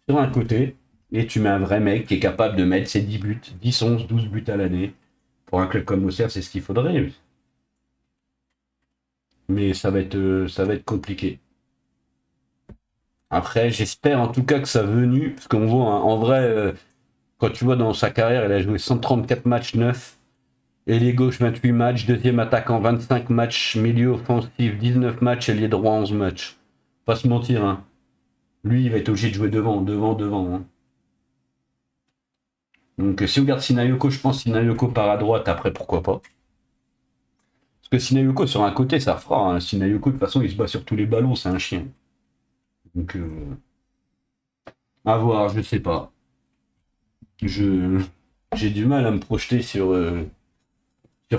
A: sur un côté, et tu mets un vrai mec qui est capable de mettre ses 10 buts, 10, 11, 12 buts à l'année. Pour un club comme Auxerre, c'est ce qu'il faudrait. Mais ça va être compliqué. Après, j'espère en tout cas que ça a venu, parce qu'on voit, hein, en vrai, quand tu vois dans sa carrière, il a joué 134 matchs 9, ailier gauche 28 matchs, deuxième attaquant 25 matchs, milieu offensif 19 matchs, ailier droit 11 matchs. Pas se mentir, hein. Lui, il va être obligé de jouer devant, hein. Donc si on regarde Sinayoko, je pense que Sinayoko part à droite, après pourquoi pas. Parce que Sinayoko sur un côté, ça fera, hein. Sinayoko, de toute façon, il se bat sur tous les ballons, c'est un chien. Donc, à voir, je sais pas. Je J'ai du mal à me projeter sur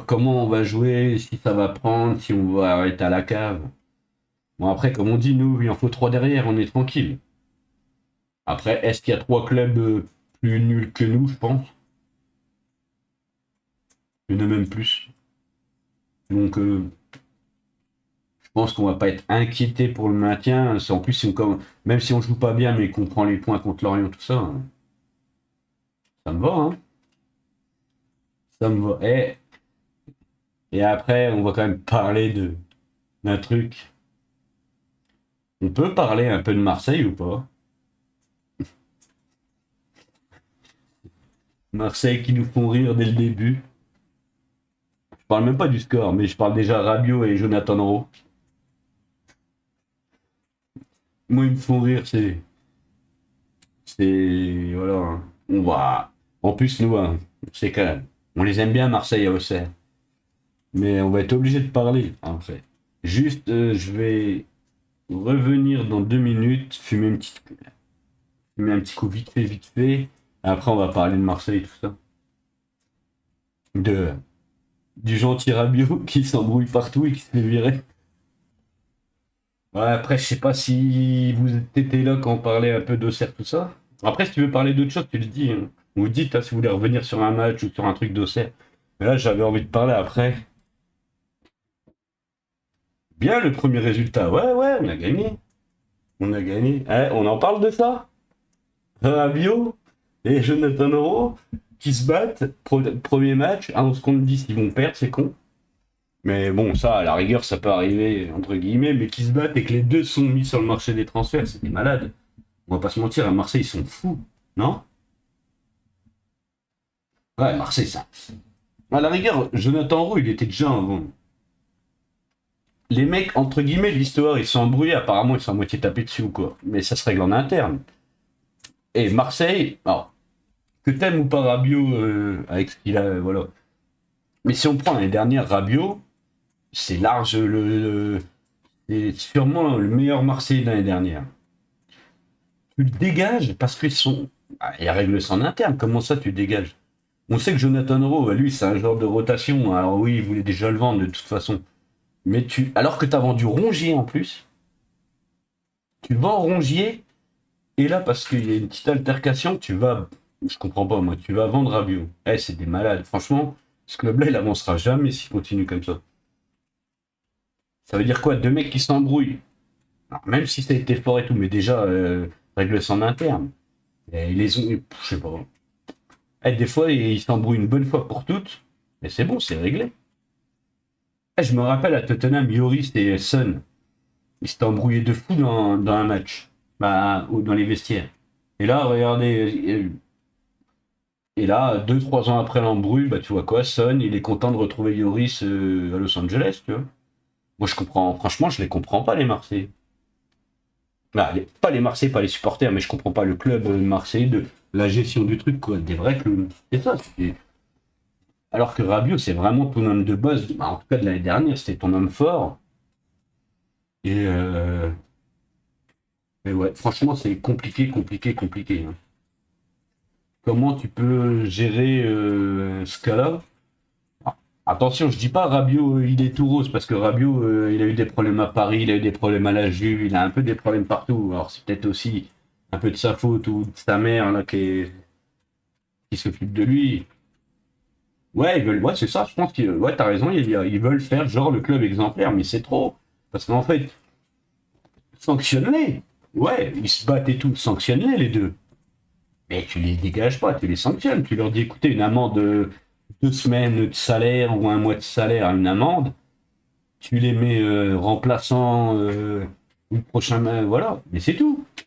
A: comment on va jouer, si ça va prendre, si on va arrêter à la cave. Bon après, comme on dit, nous, il en faut trois derrière, on est tranquille. Après, est-ce qu'il y a trois clubs plus nuls que nous, je pense. Il y en a même plus. Donc je pense qu'on va pas être inquiété pour le maintien. En plus, même si on joue pas bien, mais qu'on prend les points contre Lorient, tout ça, hein, ça me va, hein. Ça me va. Et après, on va quand même parler d'un truc. On peut parler un peu de Marseille ou pas? Marseille qui nous font rire dès le début. Je parle même pas du score, mais je parle déjà Rabiot et Jonathan Rowe. Moi, ils me font rire, voilà, hein. On va. En plus, nous, hein, c'est quand même. On les aime bien, Marseille et Auxerre. Mais on va être obligé de parler, en fait. Juste, je vais revenir dans 2 minutes, fumer un petit coup vite fait. Après, on va parler de Marseille et tout ça. De, du gentil Rabiot qui s'embrouille partout et qui se fait virer. Ouais, après, je sais pas si vous étiez là quand on parlait un peu d'Auxerre, tout ça. Après, si tu veux parler d'autre chose, tu le dis, hein. Vous dites, hein, si vous voulez revenir sur un match ou sur un truc d'Auxerre. Mais là, j'avais envie de parler après. Bien le premier résultat. Ouais, ouais, on a gagné. On a gagné. On en parle de ça? Rabiot et Jonathan Euro qui se battent. Premier match, à 11 contre 10, ils vont perdre, c'est con. Mais bon, ça, à la rigueur, ça peut arriver, entre guillemets, mais qui se battent et que les deux sont mis sur le marché des transferts, c'est des malades. On va pas se mentir, à Marseille, ils sont fous, non? Ouais, Marseille, ça. À la rigueur, Jonathan Roux, il était déjà avant. Les mecs, entre guillemets, de l'histoire, ils sont embrouillés, apparemment, ils sont à moitié tapés dessus ou quoi. Mais ça se règle en interne. Et Marseille, alors, que t'aimes ou pas Rabiot, avec ce qu'il a, voilà. Mais si on prend l'année dernière, Rabiot, c'est large, c'est sûrement le meilleur Marseille de l'année dernière. Tu le dégages parce qu'ils sont. Ah, il règle ça en interne, comment ça tu dégages? On sait que Jonathan Rowe, lui, c'est un genre de rotation. Alors oui, il voulait déjà le vendre de toute façon. Mais alors que tu as vendu Rongier en plus, tu vends Rongier, et là, parce qu'il y a une petite altercation, je comprends pas moi, tu vas vendre Rabiot. C'est des malades. Franchement, ce club-là, il avancera jamais s'il continue comme ça. Ça veut dire quoi? Deux mecs qui s'embrouillent. Alors, même si ça a été fort et tout, mais déjà, règle ça en interne. Et ils les ont. Je sais pas. Eh, des fois, ils s'embrouillent une bonne fois pour toutes. Mais c'est bon, c'est réglé. Eh, je me rappelle à Tottenham, Lloris et Son. Ils s'étaient embrouillés de fou dans un match. Bah, ou dans les vestiaires. Et là, regardez. Et là, 2, 3 ans après l'embrouille, bah, tu vois quoi? Son, il est content de retrouver Lloris à Los Angeles, tu vois. Moi, je comprends. Franchement, je les comprends pas, les Marseillais. Bah, pas les Marseillais, pas les supporters, mais je comprends pas le club marseillais de la gestion du truc, quoi. Des vrais clowns. C'est ça. Alors que Rabiot, c'est vraiment ton homme de base. Bah, en tout cas, de l'année dernière, c'était ton homme fort. Et, et ouais, franchement, c'est compliqué, compliqué, compliqué, hein. Comment tu peux gérer ce cas-là? Ah, attention, je dis pas Rabiot, il est tout rose, parce que Rabiot, il a eu des problèmes à Paris, il a eu des problèmes à la Juve, il a un peu des problèmes partout. Alors c'est peut-être aussi un peu de sa faute ou de sa mère là, qui s'occupe de lui. Ouais, ils veulent, ouais, c'est ça, je pense que ouais, t'as raison, ils veulent faire genre le club exemplaire, mais c'est trop. Parce qu'en fait, sanctionne-les. Ouais, ils se battent et tout, sanctionne-les les deux. Mais tu les dégages pas, tu les sanctionnes. Tu leur dis, écoutez, une amende de 2 semaines de salaire ou un mois de salaire à une amende, tu les mets remplaçants le prochain, voilà. Mais c'est tout. Tu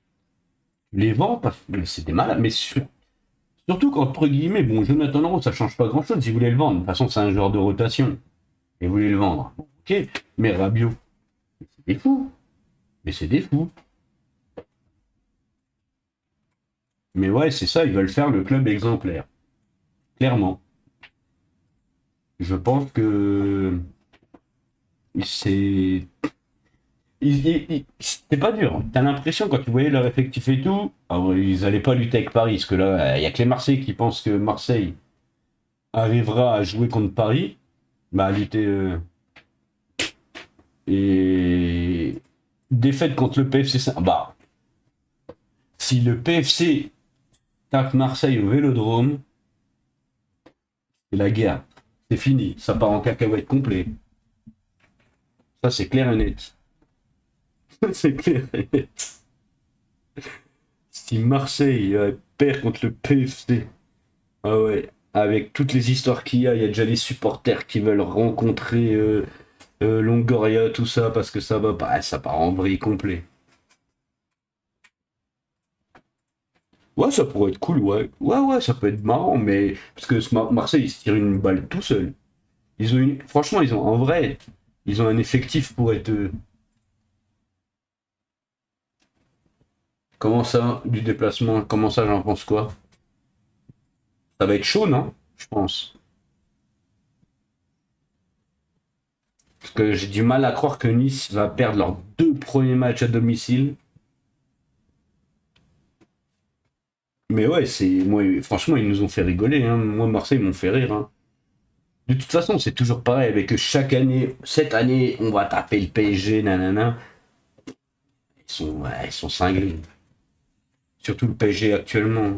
A: les vends parce que c'est des malades. Mais surtout qu'entre guillemets, bon, Jonathan Rowe, ça change pas grand-chose si vous voulez le vendre. De toute façon, c'est un genre de rotation. Et vous voulez le vendre. Bon, ok, mais Rabiot, c'est des fous. Mais c'est des fous. Mais ouais, c'est ça, ils veulent faire le club exemplaire. Clairement. Je pense que c'est c'était pas dur. T'as l'impression, quand tu voyais leur effectif et tout, alors, ils allaient pas lutter avec Paris, parce que là, il y a que les Marseillais qui pensent que Marseille arrivera à jouer contre Paris, bah, à lutter. Et défaite contre le PFC. Bah, si le PFC tape Marseille au Vélodrome, c'est la guerre. C'est fini. Ça part en cacahuète complet. Ça, c'est clair et net. C'est clair et net. Si Marseille perd contre le PFC, ah ouais, avec toutes les histoires qu'il y a, il y a déjà les supporters qui veulent rencontrer Longoria, tout ça, parce que ça va pas, ça part en vrille complet. Ouais, ça pourrait être cool, ouais. Ouais, ouais, ça peut être marrant, mais parce que Marseille, ils se tirent une balle tout seul. Franchement, ils ont en vrai, ils ont un effectif pour être. Comment ça, du déplacement? Comment ça, j'en pense quoi? Ça va être chaud, non? Je pense. Parce que j'ai du mal à croire que Nice va perdre leurs 2 premiers matchs à domicile. Mais ouais, moi, franchement, ils nous ont fait rigoler, hein. Moi, Marseille, ils m'ont fait rire, hein. De toute façon, c'est toujours pareil avec chaque année. Cette année, on va taper le PSG, nanana. Ouais, ils sont cinglés. Surtout le PSG actuellement.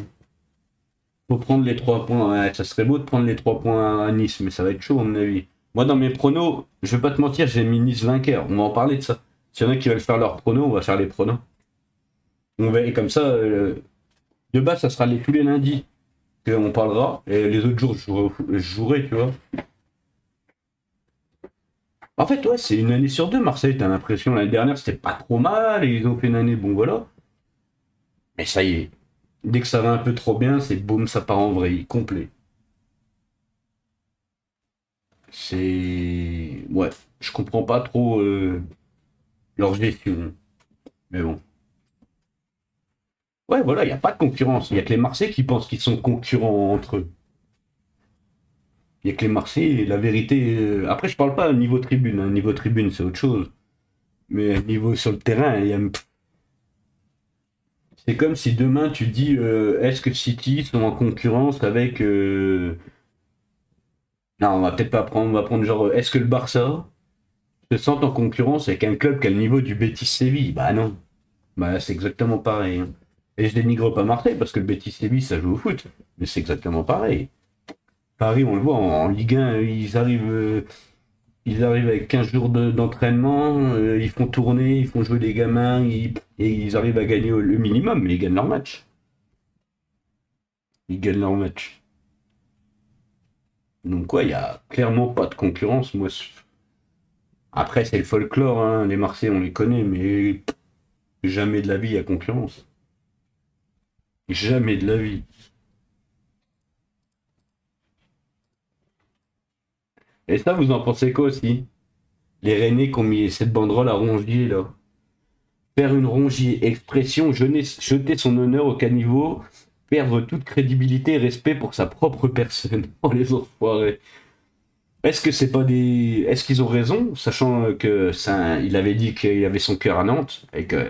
A: Faut prendre les 3 points. Ouais, ça serait beau de prendre les 3 points à Nice, mais ça va être chaud, à mon avis. Moi, dans mes pronos, je vais pas te mentir, j'ai mis Nice vainqueur. On va en parler de ça. S'il y en a qui veulent faire leurs pronos, on va faire les pronos. On va, et comme ça, de base, ça sera tous les lundis qu'on parlera. Et les autres jours, je jouerai, tu vois. En fait, ouais, c'est une année sur deux, Marseille. T'as l'impression, l'année dernière, c'était pas trop mal. Et ils ont fait une année, bon voilà. Mais ça y est. Dès que ça va un peu trop bien, c'est boum, ça part en vrille, complet. C'est. Ouais, je comprends pas trop leur gestion. Mais bon. Ouais, voilà, il n'y a pas de concurrence. Il y a que les Marseillais qui pensent qu'ils sont concurrents entre eux. Il y a que les Marseillais, la vérité. Après, je parle pas niveau tribune, hein. Niveau tribune, c'est autre chose. Mais niveau sur le terrain, c'est comme si demain tu dis est-ce que City sont en concurrence avec. Non, on va peut-être pas prendre. On va prendre genre est-ce que le Barça se sent en concurrence avec un club qui a le niveau du Betis Séville? Bah non. Bah c'est exactement pareil, hein. Et je dénigre pas Marseille parce que le Betis Séville ça joue au foot. Mais c'est exactement pareil. Paris, on le voit en Ligue 1, ils arrivent. ils arrivent avec 15 jours d'entraînement, ils font tourner, ils font jouer des gamins, et ils arrivent à gagner le minimum, mais ils gagnent leur match. Ils gagnent leur match. Donc quoi, il y a clairement pas de concurrence. Moi, après, c'est le folklore, hein. Les Marseillais, on les connaît, mais jamais de la vie il y a concurrence. Jamais de la vie. Et ça, vous en pensez quoi aussi? Les Rennais qui ont mis cette banderole à Rongier, là. Faire une Rongier, expression, jeter son honneur au caniveau, perdre toute crédibilité et respect pour sa propre personne. Oh, les enfoirés. Est-ce que c'est pas des. Est-ce qu'ils ont raison, sachant que ça, il avait dit qu'il avait son cœur à Nantes, et que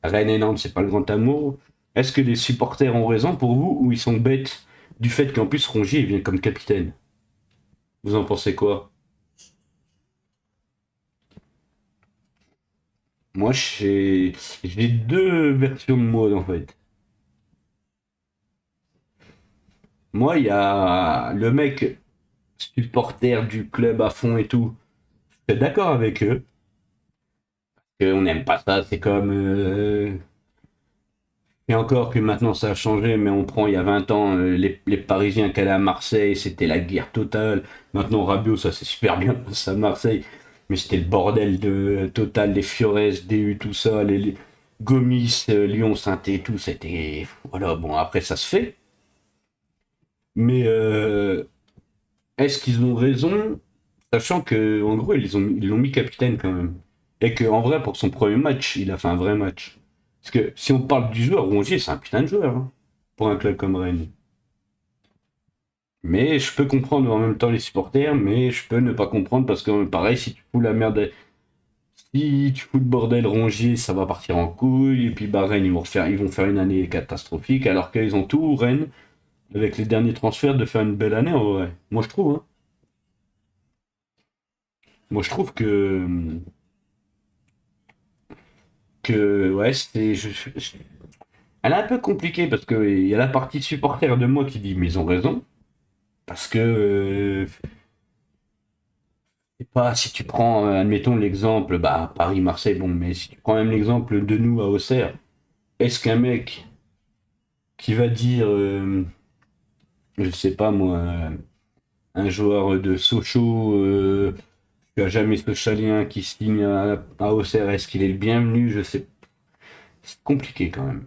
A: Rennes et Nantes, c'est pas le grand amour. Est-ce que les supporters ont raison pour vous, ou ils sont bêtes du fait qu'en plus Rongier il vient comme capitaine? Vous en pensez quoi? Moi, j'ai deux versions de mots en fait. Moi, il y a le mec supporter du club à fond et tout. Je suis d'accord avec eux. On n'aime pas ça. C'est comme. Et encore que maintenant ça a changé, mais on prend il y a 20 ans les Parisiens qui allaient à Marseille, c'était la guerre totale. Maintenant, Rabiot, ça s'est super bien passé à Marseille. Mais c'était le bordel de total, les Fiores, DU, tout ça, les Gomis, Lyon, Saint-Étienne, tout, c'était. Voilà, bon, après ça se fait. Mais est-ce qu'ils ont raison? Sachant que en gros, ils l'ont mis capitaine quand même. Et qu'en vrai, pour son premier match, il a fait un vrai match. Parce que si on parle du joueur, Rongier, c'est un putain de joueur, hein, pour un club comme Rennes. Mais je peux comprendre en même temps les supporters, mais je peux ne pas comprendre parce que pareil, si tu fous la merde, si tu fous le bordel Rongier, ça va partir en couille. Et puis bah, Rennes, ils vont faire une année catastrophique, alors qu'ils ont tout, Rennes, avec les derniers transferts, de faire une belle année en vrai. Moi je trouve, hein. Moi je trouve que ouais, elle est un peu compliquée parce que il y a la partie supporter de moi qui dit mais ils ont raison. Parce que c'est pas si tu prends, admettons l'exemple, bah Paris-Marseille, bon, mais si tu prends même l'exemple de nous à Auxerre, est-ce qu'un mec qui va dire, je sais pas moi, un joueur de Sochaux, qui a jamais socialien qui signe à Auxerre, est-ce qu'il est le bienvenu? Je sais. C'est compliqué quand même.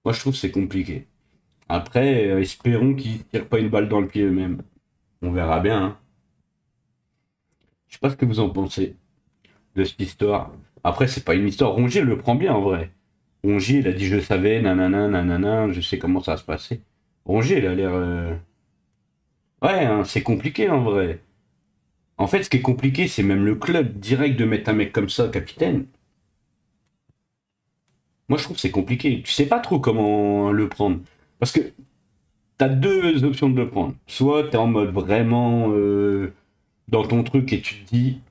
A: Moi je trouve que c'est compliqué. Après, espérons qu'ils tirent pas une balle dans le pied eux-mêmes. On verra bien, hein. Je sais pas ce que vous en pensez de cette histoire. Après, c'est pas une histoire. Rongier le prend bien en vrai. Rongier, il a dit je savais, nanana, nanana, je sais comment ça va se passer. Rongier, il a l'air. Ouais, hein, c'est compliqué en vrai. En fait, ce qui est compliqué, c'est même le club direct de mettre un mec comme ça, capitaine. Moi, je trouve que c'est compliqué. Tu sais pas trop comment le prendre. Parce que t'as deux options de le prendre. Soit t'es en mode vraiment dans ton truc et tu te dis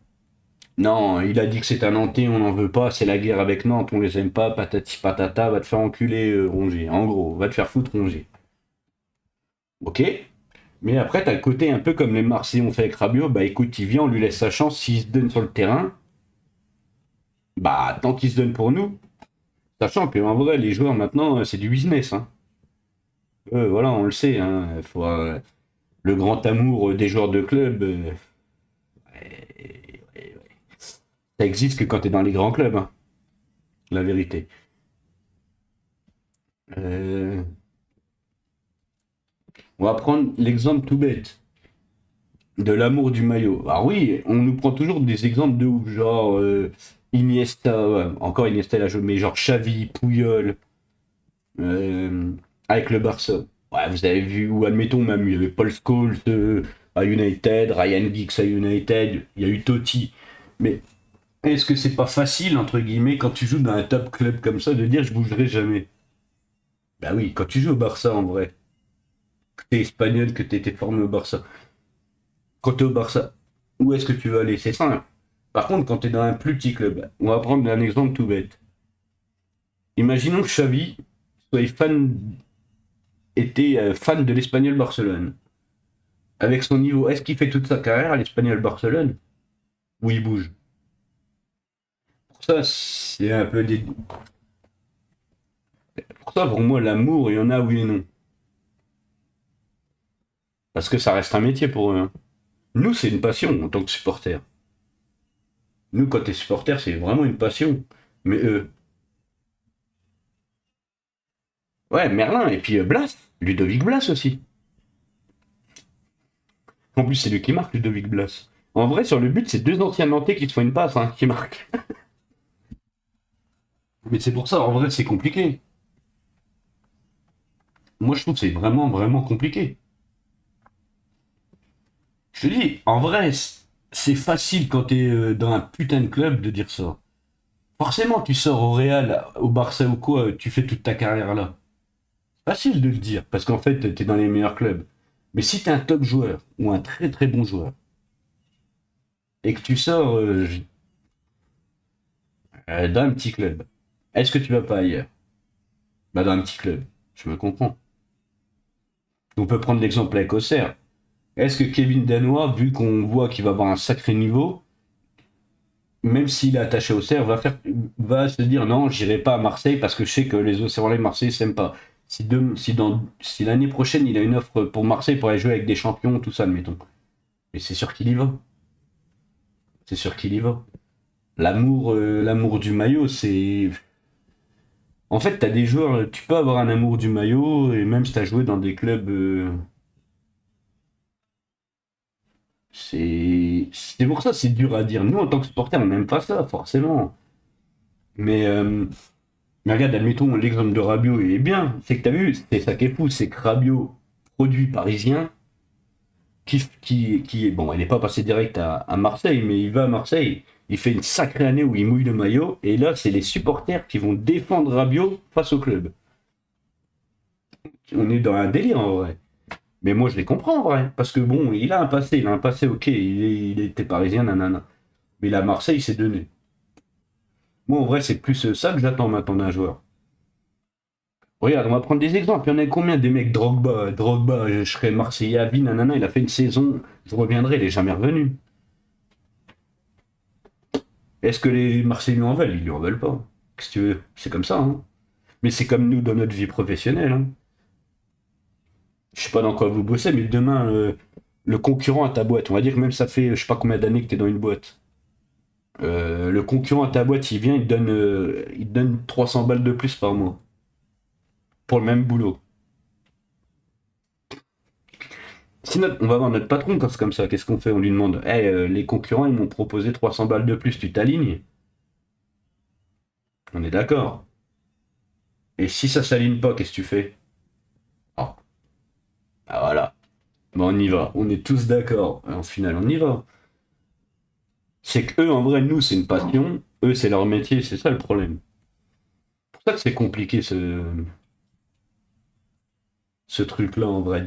A: non, il a dit que c'est un Nantais, on n'en veut pas, c'est la guerre avec Nantes, on les aime pas, patati patata, va te faire enculer Rongier. En gros, va te faire foutre Rongier. Ok. Mais après, t'as le côté un peu comme les Marseillais ont fait avec Rabiot, bah écoute, il vient, on lui laisse sa chance, s'il se donne sur le terrain, bah tant qu'il se donne pour nous. Sachant que en vrai, les joueurs maintenant, c'est du business, hein. Voilà, on le sait, hein. Le grand amour des joueurs de club, ça existe que quand t'es dans les grands clubs, hein, la vérité. Euh, on va prendre l'exemple tout bête de l'amour du maillot. Ah oui, on nous prend toujours des exemples de ouf, genre Iniesta, ouais, encore Iniesta la joué, mais genre Xavi, Puyol, euh, avec le Barça. Ouais, vous avez vu, ou admettons même, il y avait Paul Scholes à United, Ryan Giggs à United, il y a eu Totti. Mais est-ce que c'est pas facile, entre guillemets, quand tu joues dans un top club comme ça, de dire je bougerai jamais? Bah oui, quand tu joues au Barça en vrai, que t'es espagnol, que t'es été formé au Barça. Quand t'es au Barça, où est-ce que tu veux aller? C'est simple. Par contre, quand t'es dans un plus petit club, on va prendre un exemple tout bête. Imaginons que Xavi était fan de l'Espagnol Barcelone. Avec son niveau, est-ce qu'il fait toute sa carrière à l'Espagnol Barcelone? Ou il bouge? Pour ça, c'est un peu des... Pour ça, pour moi, l'amour, il y en a oui et non. Parce que ça reste un métier pour eux, hein. Nous, c'est une passion en tant que supporter. Nous, quand t'es supporter, c'est vraiment une passion. Mais eux, ouais, Merlin, et puis Blas, Ludovic Blas aussi. En plus, c'est lui qui marque, Ludovic Blas. En vrai, sur le but, c'est deux anciens Nantais qui se font une passe, hein, qui marquent. Mais c'est pour ça, en vrai, c'est compliqué. Moi, je trouve que c'est vraiment, vraiment compliqué. Je te dis, en vrai, c'est facile quand t'es dans un putain de club de dire ça. Forcément, tu sors au Real, au Barça ou quoi, tu fais toute ta carrière là. Facile de le dire, parce qu'en fait, t'es dans les meilleurs clubs. Mais si t'es un top joueur, ou un très très bon joueur, et que tu sors dans un petit club, est-ce que tu vas pas ailleurs? Bah dans un petit club, je me comprends. On peut prendre l'exemple avec Auxerre. Est-ce que Kevin Danois, vu qu'on voit qu'il va avoir un sacré niveau, même s'il est attaché au Auxerre, va se dire non, j'irai pas à Marseille parce que je sais que les Auxerrois Marseille s'aiment pas. Si l'année prochaine il a une offre pour Marseille pour aller jouer avec des champions, tout ça, admettons. Mais c'est sûr qu'il y va. C'est sûr qu'il y va. L'amour du maillot, c'est. En fait, t'as des joueurs, tu peux avoir un amour du maillot, et même si t'as joué dans des clubs. C'est pour ça c'est dur à dire. Nous, en tant que supporters, on n'aime pas ça, forcément. Mais, euh, mais regarde, admettons, l'exemple de Rabiot, il est bien. C'est que t'as vu, c'est ça qui est fou, c'est que Rabiot, produit parisien, qui est. Bon, il n'est pas passé direct à Marseille, mais il va à Marseille. Il fait une sacrée année où il mouille le maillot. Et là, c'est les supporters qui vont défendre Rabiot face au club. On est dans un délire en vrai. Mais moi, je les comprends en vrai. Parce que bon, il a un passé, ok, il était parisien, nanana. Mais là, Marseille, il s'est donné. Moi, en vrai, c'est plus ça que j'attends maintenant d'un joueur. Regarde, on va prendre des exemples. Il y en a combien des mecs Drogba, je serais Marseillais à vie, nanana, il a fait une saison, je reviendrai, il est jamais revenu. Est-ce que les Marseillais lui en veulent? Ils lui en veulent pas. Qu'est-ce que tu veux? C'est comme ça, hein. Mais c'est comme nous dans notre vie professionnelle, hein. Je sais pas dans quoi vous bossez, mais demain, le concurrent à ta boîte, on va dire que même ça fait je sais pas combien d'années que t'es dans une boîte. Le concurrent à ta boîte, il vient, il te donne 300 balles de plus par mois pour le même boulot. Si on va voir notre patron quand c'est comme ça, qu'est-ce qu'on fait? On lui demande, hey, les concurrents, ils m'ont proposé 300 balles de plus, tu t'alignes? On est d'accord. Et si ça s'aligne pas, qu'est-ce que tu fais? Ah, ah, voilà. Ben, on y va. On est tous d'accord. En final, on y va. C'est que eux, en vrai, nous, c'est une passion. Eux, c'est leur métier. C'est ça le problème. C'est pour ça que c'est compliqué, ce truc-là, en vrai.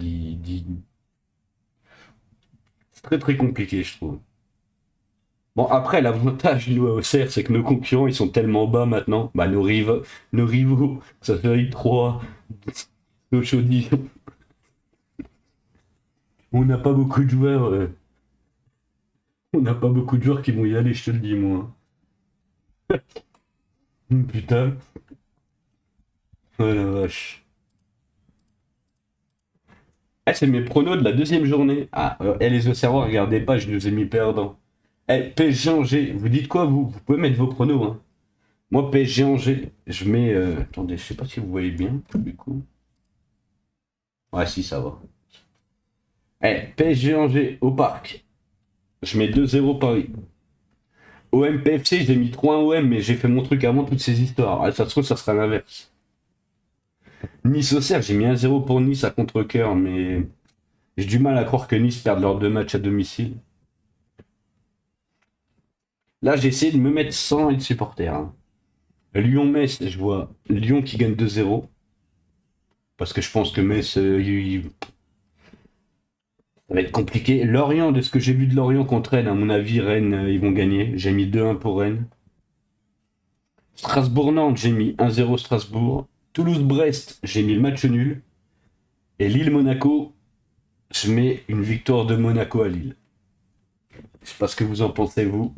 A: C'est très, très compliqué, je trouve. Bon, après, l'avantage, nous, à Auxerre, c'est que nos concurrents, ils sont tellement bas maintenant. Bah, nos rivaux, ça fait 3, Sochaux-Dijon. On n'a pas beaucoup de joueurs. On n'a pas beaucoup de joueurs qui vont y aller, je te le dis, moi. Putain. Oh la vache. Eh, c'est mes pronos de la deuxième journée. Ah, les Auxerrois, regardez pas, je nous ai mis perdants. Eh, PSG Angers, vous dites quoi, vous? Vous pouvez mettre vos pronos, hein. Moi, PSG Angers, je mets. Attendez, je sais pas si vous voyez bien, du coup. Ouais, si, ça va. Eh, PSG Angers au parc. Je mets 2-0 Paris. OM PFC, j'ai mis 3-1 OM, mais j'ai fait mon truc avant toutes ces histoires. Ah, ça se trouve, ça sera l'inverse. Nice Auxerre, j'ai mis 1-0 pour Nice à contre-coeur, mais j'ai du mal à croire que Nice perde leurs deux matchs à domicile. Là, j'ai essayé de me mettre sans être supporter, hein. Lyon-Metz, je vois Lyon qui gagne 2-0. Parce que je pense que Metz, ça va être compliqué. Lorient, de ce que j'ai vu de Lorient contre Rennes, à mon avis, Rennes, ils vont gagner. J'ai mis 2-1 pour Rennes. Strasbourg-Nantes, j'ai mis 1-0 Strasbourg. Toulouse-Brest, j'ai mis le match nul. Et Lille-Monaco, Je mets une victoire de Monaco à Lille. Je sais pas ce que vous en pensez, vous.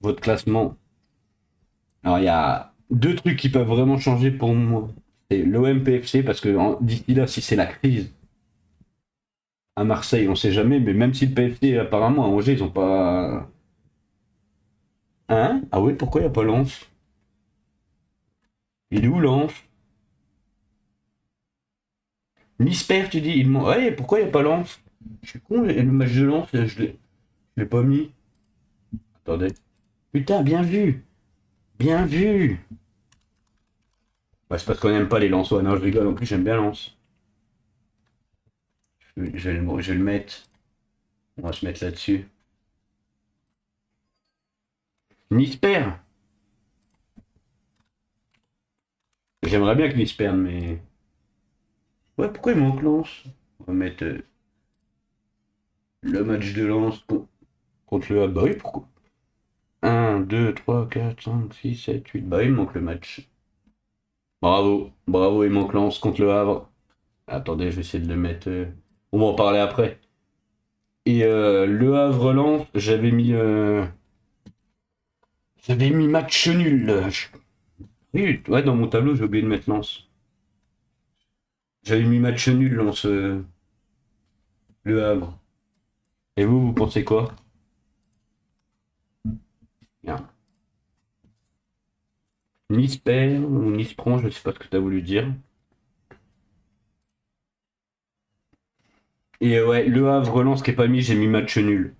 A: Votre classement. Alors, il y a deux trucs qui peuvent vraiment changer pour moi. C'est l'OM PFC, parce que d'ici là, si c'est la crise à Marseille, on sait jamais, mais même si le PFC, apparemment, à Angers, ils ont pas. Hein? Ah oui, pourquoi il n'y a pas Lens? Il est où Lens? Nice perd, tu dis? Ouais, pourquoi il n'y a pas Lens? Je suis con, le match de Lens, je l'ai pas mis. Attendez. Putain, bien vu! Bien vu! Bah, c'est parce qu'on n'aime pas les Lensois. Non, je rigole, en plus, j'aime bien Lens. Je vais le mettre. On va se mettre là-dessus. Nice perd! J'aimerais bien que Nice perde, mais. Ouais, pourquoi il manque Lens? On va mettre le match de Lens contre le Havre. Bah oui, pourquoi? 1, 2, 3, 4, 5, 6, 7, 8. Bah, il manque le match. Bravo, bravo, il manque Lens contre le Havre. Attendez, je vais essayer de le mettre. On va en parler après. Et le Havre-Lens, j'avais mis match nul. Oui, ouais, dans mon tableau, j'ai oublié de mettre Lens. J'avais mis match nul, Lens, le Havre. Et vous pensez quoi? Bien. Nice perd ou Nice prend, je sais pas ce que tu as voulu dire. Et ouais, le Havre relance qui est pas mis, j'ai mis match nul.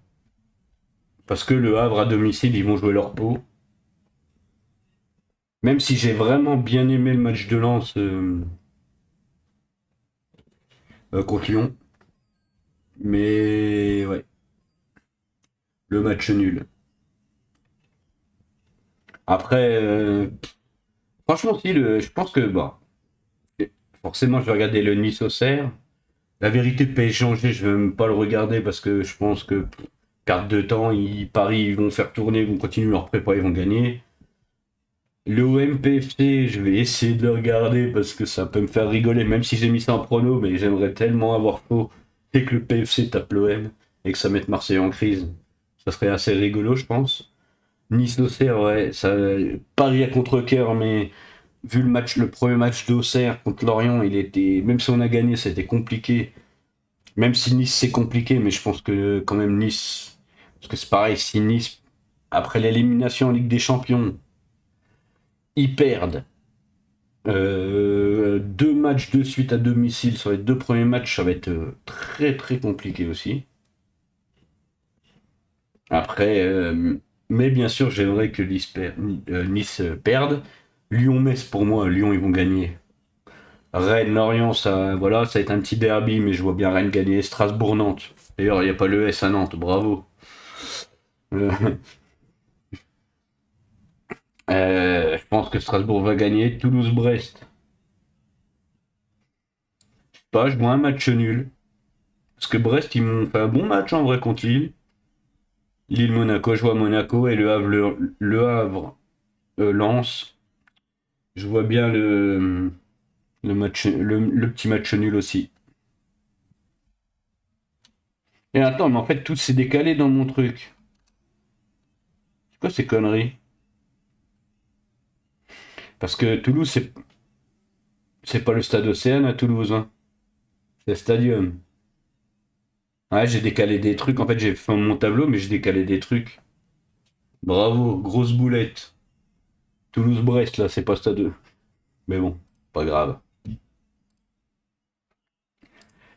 A: Parce que le Havre à domicile, ils vont jouer leur peau. Même si j'ai vraiment bien aimé le match de Lens contre Lyon. Mais ouais, le match nul. Après, franchement, si, je pense que bah, forcément, je vais regarder le Nice-Auxerre. La vérité, PSG-Angers, je vais même pas le regarder parce que je pense que carte de temps, Paris, ils vont faire tourner, ils vont continuer leur prépa, ils vont gagner. Le OM-PFC, je vais essayer de le regarder parce que ça peut me faire rigoler, même si j'ai mis ça en prono, mais j'aimerais tellement avoir faux et que le PFC tape l'OM et que ça mette Marseille en crise. Ça serait assez rigolo, je pense. Nice-Auxerre, ouais, ça, Paris à contre-cœur, mais vu le match, le premier match d'Auxerre contre Lorient, il était, même si on a gagné, c'était compliqué. Même si Nice c'est compliqué, mais je pense que quand même Nice, parce que c'est pareil, si Nice, après l'élimination en Ligue des Champions, ils perdent deux matchs de suite à domicile sur les deux premiers matchs, ça va être très très compliqué aussi. Après, mais bien sûr, j'aimerais que Nice perde. Lyon-Metz, pour moi, Lyon, ils vont gagner. Rennes-Lorient, ça, voilà, ça va être un petit derby, mais je vois bien Rennes gagner. Strasbourg-Nantes. D'ailleurs, il n'y a pas le S à Nantes, bravo. Euh, je pense que Strasbourg va gagner. Toulouse-Brest. Je sais pas, je vois un match nul. Parce que Brest, ils m'ont fait un bon match en vrai contre Lille. Lille-Monaco, je vois Monaco et le Havre Lens. Je vois bien le petit match nul aussi. Et attends, mais en fait, tout s'est décalé dans mon truc. C'est quoi ces conneries? Parce que Toulouse, c'est pas le stade Océane à Toulouse, hein. C'est le Stadium. Ouais, j'ai décalé des trucs. En fait, j'ai fait mon tableau, mais j'ai décalé des trucs. Bravo, grosse boulette. Toulouse-Brest, là, c'est pas stade 2. Mais bon, pas grave.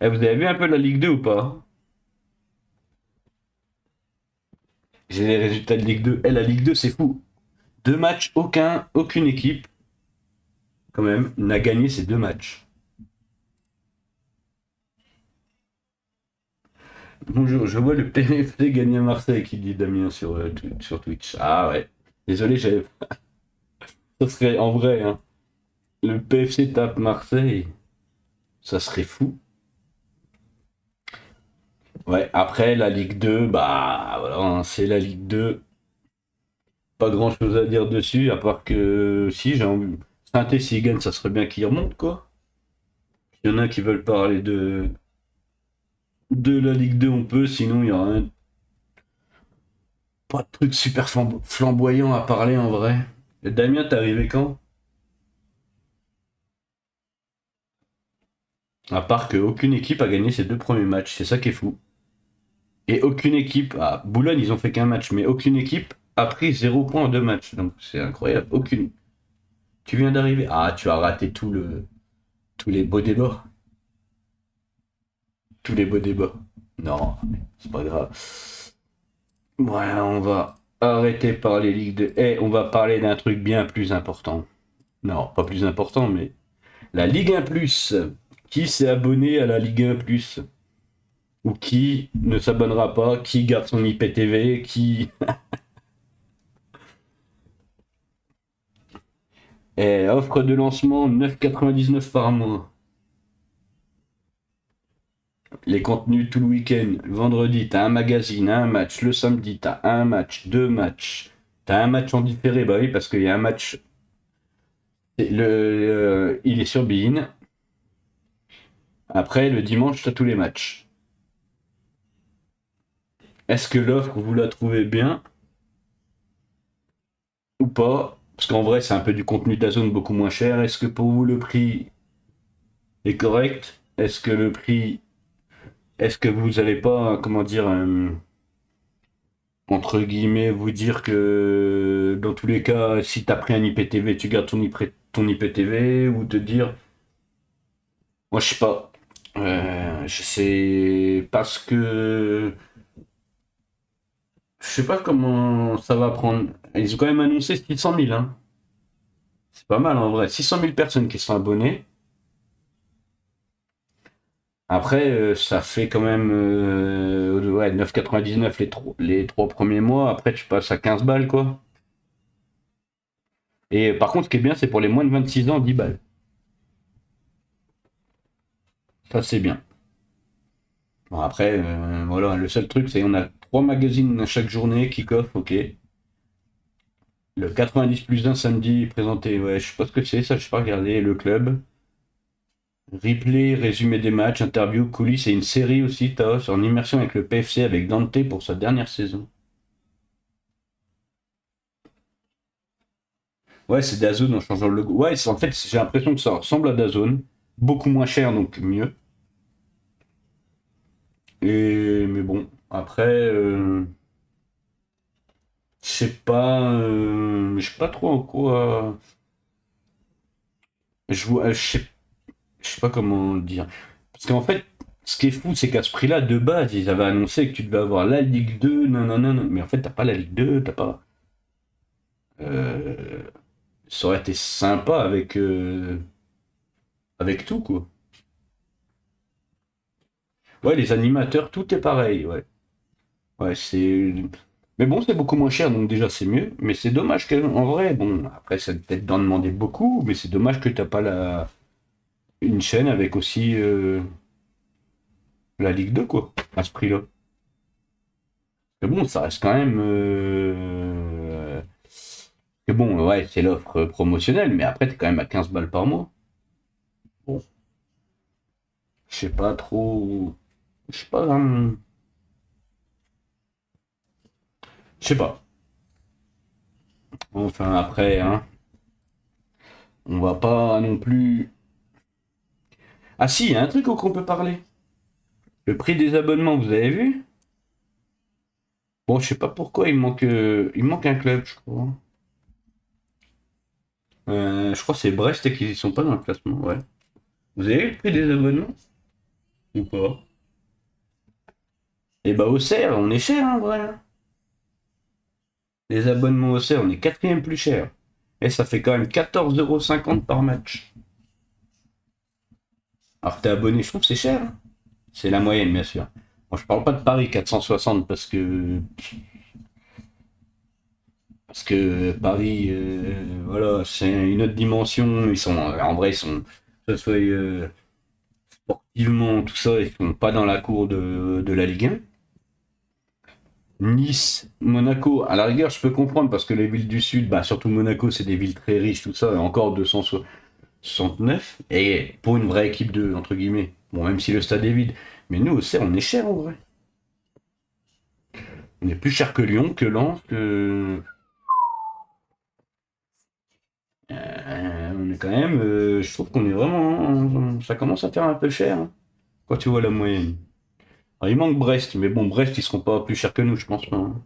A: Eh, vous avez vu un peu la Ligue 2 ou pas? J'ai les résultats de Ligue 2. Eh, la Ligue 2, c'est fou. Deux matchs, aucune équipe, quand même, n'a gagné ces deux matchs. Bonjour, je vois le PFC gagner à Marseille, qui dit Damien sur Twitch. Ah ouais. Désolé, ça serait en vrai, hein. Le PFC tape Marseille. Ça serait fou. Ouais, après, la Ligue 2, bah voilà, hein, c'est la Ligue 2. Pas grand chose à dire dessus, à part que si j'ai envie. Saint-Étienne, s'il gagne, ça serait bien qu'il remonte, quoi. Il y en a qui veulent parler de. De la Ligue 2, on peut, sinon il y aura pas de truc super flamboyant à parler en vrai. Et Damien, t'es arrivé quand? À part qu'aucune équipe a gagné ses deux premiers matchs, c'est ça qui est fou. Et aucune équipe, à Boulogne ils ont fait qu'un match, mais aucune équipe a pris 0 point en deux matchs. Donc c'est incroyable, aucune. Tu viens d'arriver. Ah, tu as raté tous les beaux débats. Tous les beaux débats. Non, c'est pas grave. Ouais, on va arrêter par les ligues de. Eh, on va parler d'un truc bien plus important. Non, pas plus important, mais la Ligue 1 Plus. Qui s'est abonné à la Ligue 1 Plus? Ou qui ne s'abonnera pas? Qui garde son IPTV? Qui. Eh, offre de lancement 9,99 par mois. Les contenus tout le week-end. Le vendredi, t'as un magazine, un match. Le samedi, t'as un match, deux matchs. T'as un match en différé, bah oui, parce qu'il y a un match. Il est sur Bein. Après, le dimanche, t'as tous les matchs. Est-ce que l'offre, vous la trouvez bien ou pas? Parce qu'en vrai, c'est un peu du contenu d'Azone beaucoup moins cher. Est-ce que pour vous, le prix est correct? Est-ce que le prix. Est-ce que vous n'allez pas, comment dire, entre guillemets, vous dire que dans tous les cas, si t'as pris un IPTV, tu gardes ton IPTV, ou te dire, moi je sais pas, je sais parce que je sais pas comment ça va prendre. Ils ont quand même annoncé 600 000, hein. C'est pas mal en vrai. 600 000 personnes qui sont abonnées. Après, ça fait quand même ouais, 9,99 les trois premiers mois. Après, tu passes à 15 balles, quoi. Et par contre, ce qui est bien, c'est pour les moins de 26 ans, 10 balles. Ça, c'est bien. Bon, après, voilà, le seul truc, c'est qu'on a trois magazines chaque journée, kick-off, ok. Le 90 plus 1 samedi présenté, ouais, je sais pas ce que c'est, ça, je sais pas regarder. Le club. Replay, résumé des matchs, interview, coulisses et une série aussi, Taos, en immersion avec le PFC avec Dante pour sa dernière saison. Ouais, c'est DAZN en changeant le logo. Ouais, en fait, j'ai l'impression que ça ressemble à DAZN. Beaucoup moins cher, donc mieux. Mais bon, après, je sais pas trop en quoi. Je sais pas comment dire. Parce qu'en fait, ce qui est fou, c'est qu'à ce prix-là, de base, ils avaient annoncé que tu devais avoir la Ligue 2, non, non, non, non. Mais en fait, t'as pas la Ligue 2, t'as pas. Euh, Ça aurait été sympa avec tout, quoi. Ouais, les animateurs, tout est pareil, ouais. Ouais, c'est. Mais bon, c'est beaucoup moins cher, donc déjà c'est mieux. Mais c'est dommage qu'en vrai, bon, après, ça peut-être d'en demander beaucoup, mais c'est dommage que t'as pas une chaîne avec aussi la Ligue 2, quoi, à ce prix-là. Mais bon, ça reste quand même. Que bon, ouais, c'est l'offre promotionnelle, mais après, t'es quand même à 15 balles par mois. Bon, je sais pas trop. Je sais pas. Je sais pas. Enfin, après, hein, on va pas non plus. Ah si, il y a un truc qu'on peut parler. Le prix des abonnements, vous avez vu? Bon, je sais pas pourquoi il manque un club, je crois. Je crois que c'est Brest et qu'ils sont pas dans le classement, ouais. Vous avez vu le prix des abonnements? Ou pas? Eh bah, Auxerre, on est cher, en vrai, hein. Les abonnements Auxerre, on est quatrième plus cher. Et ça fait quand même 14,50 € par match. Alors que t'es abonné, je trouve que c'est cher, hein. C'est la moyenne, bien sûr. Moi, je parle pas de Paris 460 parce que Paris, voilà, c'est une autre dimension. Ils sont, en vrai, que ce soit sportivement, tout ça, ils sont pas dans la cour de la Ligue 1. Nice, Monaco, à la rigueur, je peux comprendre parce que les villes du Sud, bah, surtout Monaco, c'est des villes très riches, tout ça, et encore 269. Et pour une vraie équipe de, entre guillemets, bon, même si le stade est vide, Mais nous, Auxerre, on est cher en vrai. On est plus cher que Lyon, que Lens, que. On est quand même. Je trouve qu'on est vraiment. Ça commence à faire un peu cher, hein, quand tu vois la moyenne. Alors, il manque Brest, mais bon, Brest, ils seront pas plus chers que nous, je pense pas, hein.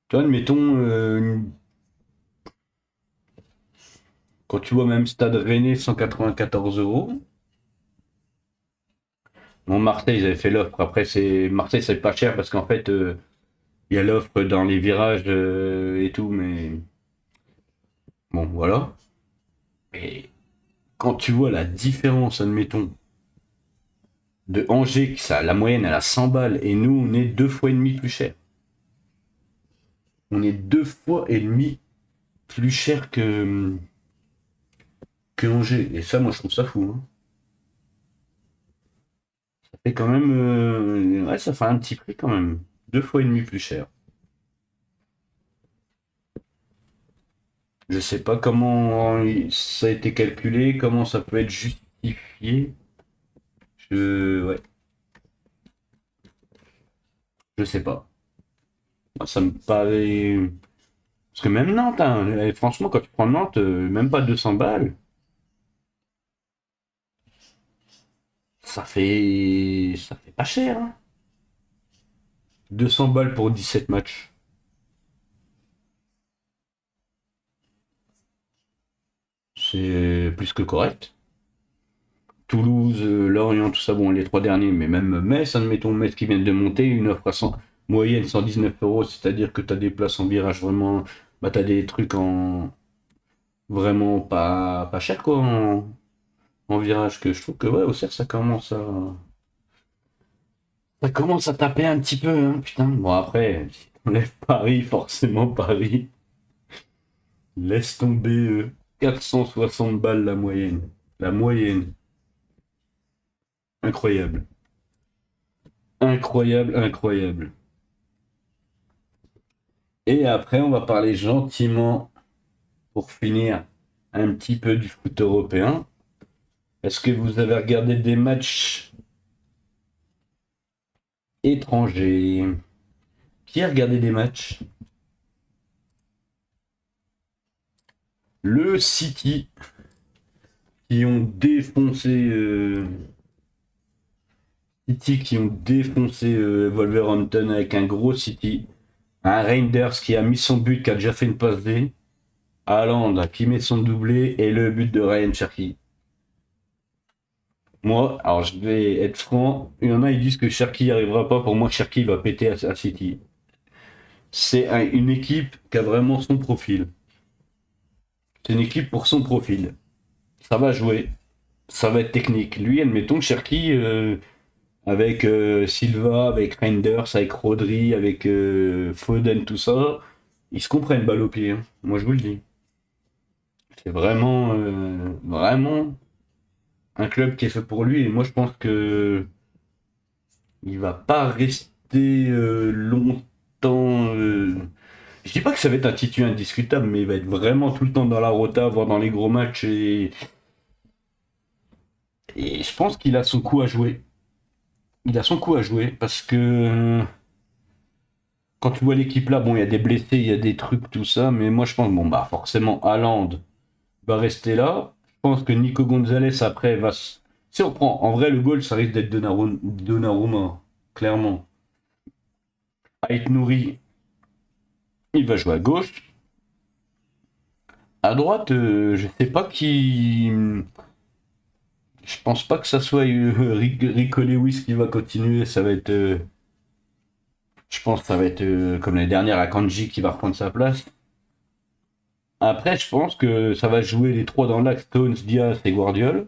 A: Tu vois, admettons, quand tu vois même Stade Rennais, 194 €. Bon, Marseille, ils avaient fait l'offre. Après, Marseille, c'est pas cher parce qu'en fait, il y a l'offre dans les virages et tout, mais bon, voilà. Et quand tu vois la différence, admettons, de Angers, que ça, la moyenne, elle a 100 balles, et nous, on est 2 fois et demi plus cher. On est 2 fois et demi plus cher que Angers. Et ça, moi, je trouve ça fou, hein. Ça fait quand même. Ouais, ça fait un petit prix quand même. 2 fois et demi plus cher. Je sais pas comment ça a été calculé, comment ça peut être justifié. Ouais, je sais pas. Moi, ça me paraît. Parce que même Nantes, hein, franchement, quand tu prends Nantes, même pas 200 balles, ça fait pas cher, hein. 200 balles pour 17 matchs. C'est plus que correct. Toulouse, Lorient, tout ça, bon, les trois derniers, mais même Metz, admettons Metz qui vient de monter, une offre à 100, moyenne 119 €, c'est-à-dire que tu as des places en virage vraiment, bah tu as des trucs en vraiment pas cher quoi, en virage, que je trouve que ouais, au cerf, ça commence à taper un petit peu, hein, putain. Bon, après, si t'enlèves Paris, forcément Paris, laisse tomber 460 balles la moyenne. La moyenne. Incroyable. Incroyable, incroyable. Et après, on va parler gentiment, pour finir, un petit peu du foot européen. Est-ce que vous avez regardé des matchs étrangers? Qui a regardé des matchs? Le City, qui ont défoncé City, qui ont défoncé Wolverhampton avec un gros City. Un Reinders qui a mis son but, qui a déjà fait une passe D. Haaland qui met son doublé et le but de Ryan Cherky. Moi, alors je vais être franc, il y en a qui disent que Cherky n'y arrivera pas. Pour moi, Cherky va péter à City. C'est une équipe qui a vraiment son profil. C'est une équipe pour son profil. Ça va jouer, ça va être technique. Lui, admettons, Cherky, avec Silva, avec Reinders, avec Rodri, avec Foden, tout ça, ils se comprennent balle au pied, hein. Moi, je vous le dis. C'est vraiment, vraiment un club qui est fait pour lui. Et moi, je pense que il va pas rester longtemps. Je dis pas que ça va être un titulaire indiscutable, mais il va être vraiment tout le temps dans la rota, voire dans les gros matchs. Et je pense qu'il a son coup à jouer. Il a son coup à jouer parce que quand tu vois l'équipe là, bon, il y a des blessés, il y a des trucs, tout ça, mais moi je pense, bon, bah forcément, Haaland va rester là. Je pense que Nico Gonzalez après va. Si on prend, en vrai, le goal, ça risque d'être Donnarumma, clairement. Ait Nouri, il va jouer à gauche. À droite, je sais pas qui. Je pense pas que ça soit Rico Lewis qui va continuer. Ça va être. Je pense que ça va être comme l'année dernière à Kanji qui va reprendre sa place. Après, je pense que ça va jouer les trois dans l'axe, Stones, Diaz et Guardiola.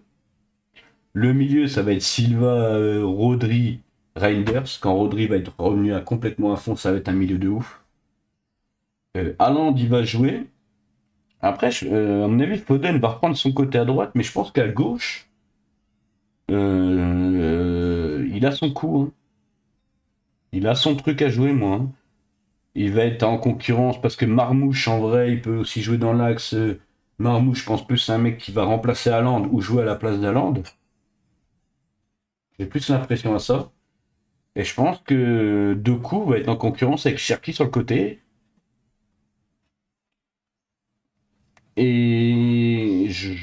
A: Le milieu, ça va être Silva, Rodri, Reinders. Quand Rodri va être revenu complètement à fond, ça va être un milieu de ouf. Haaland, il va jouer. Après, à mon avis, Foden va reprendre son côté à droite, mais je pense qu'à gauche, il a son coup, hein. Il a son truc à jouer, moi, hein. Il va être en concurrence parce que Marmouche, en vrai, il peut aussi jouer dans l'axe. Marmouche, je pense plus c'est un mec qui va remplacer Haaland ou jouer à la place d'Haaland. J'ai plus l'impression à ça. Et je pense que Doku va être en concurrence avec Cherki sur le côté. Et je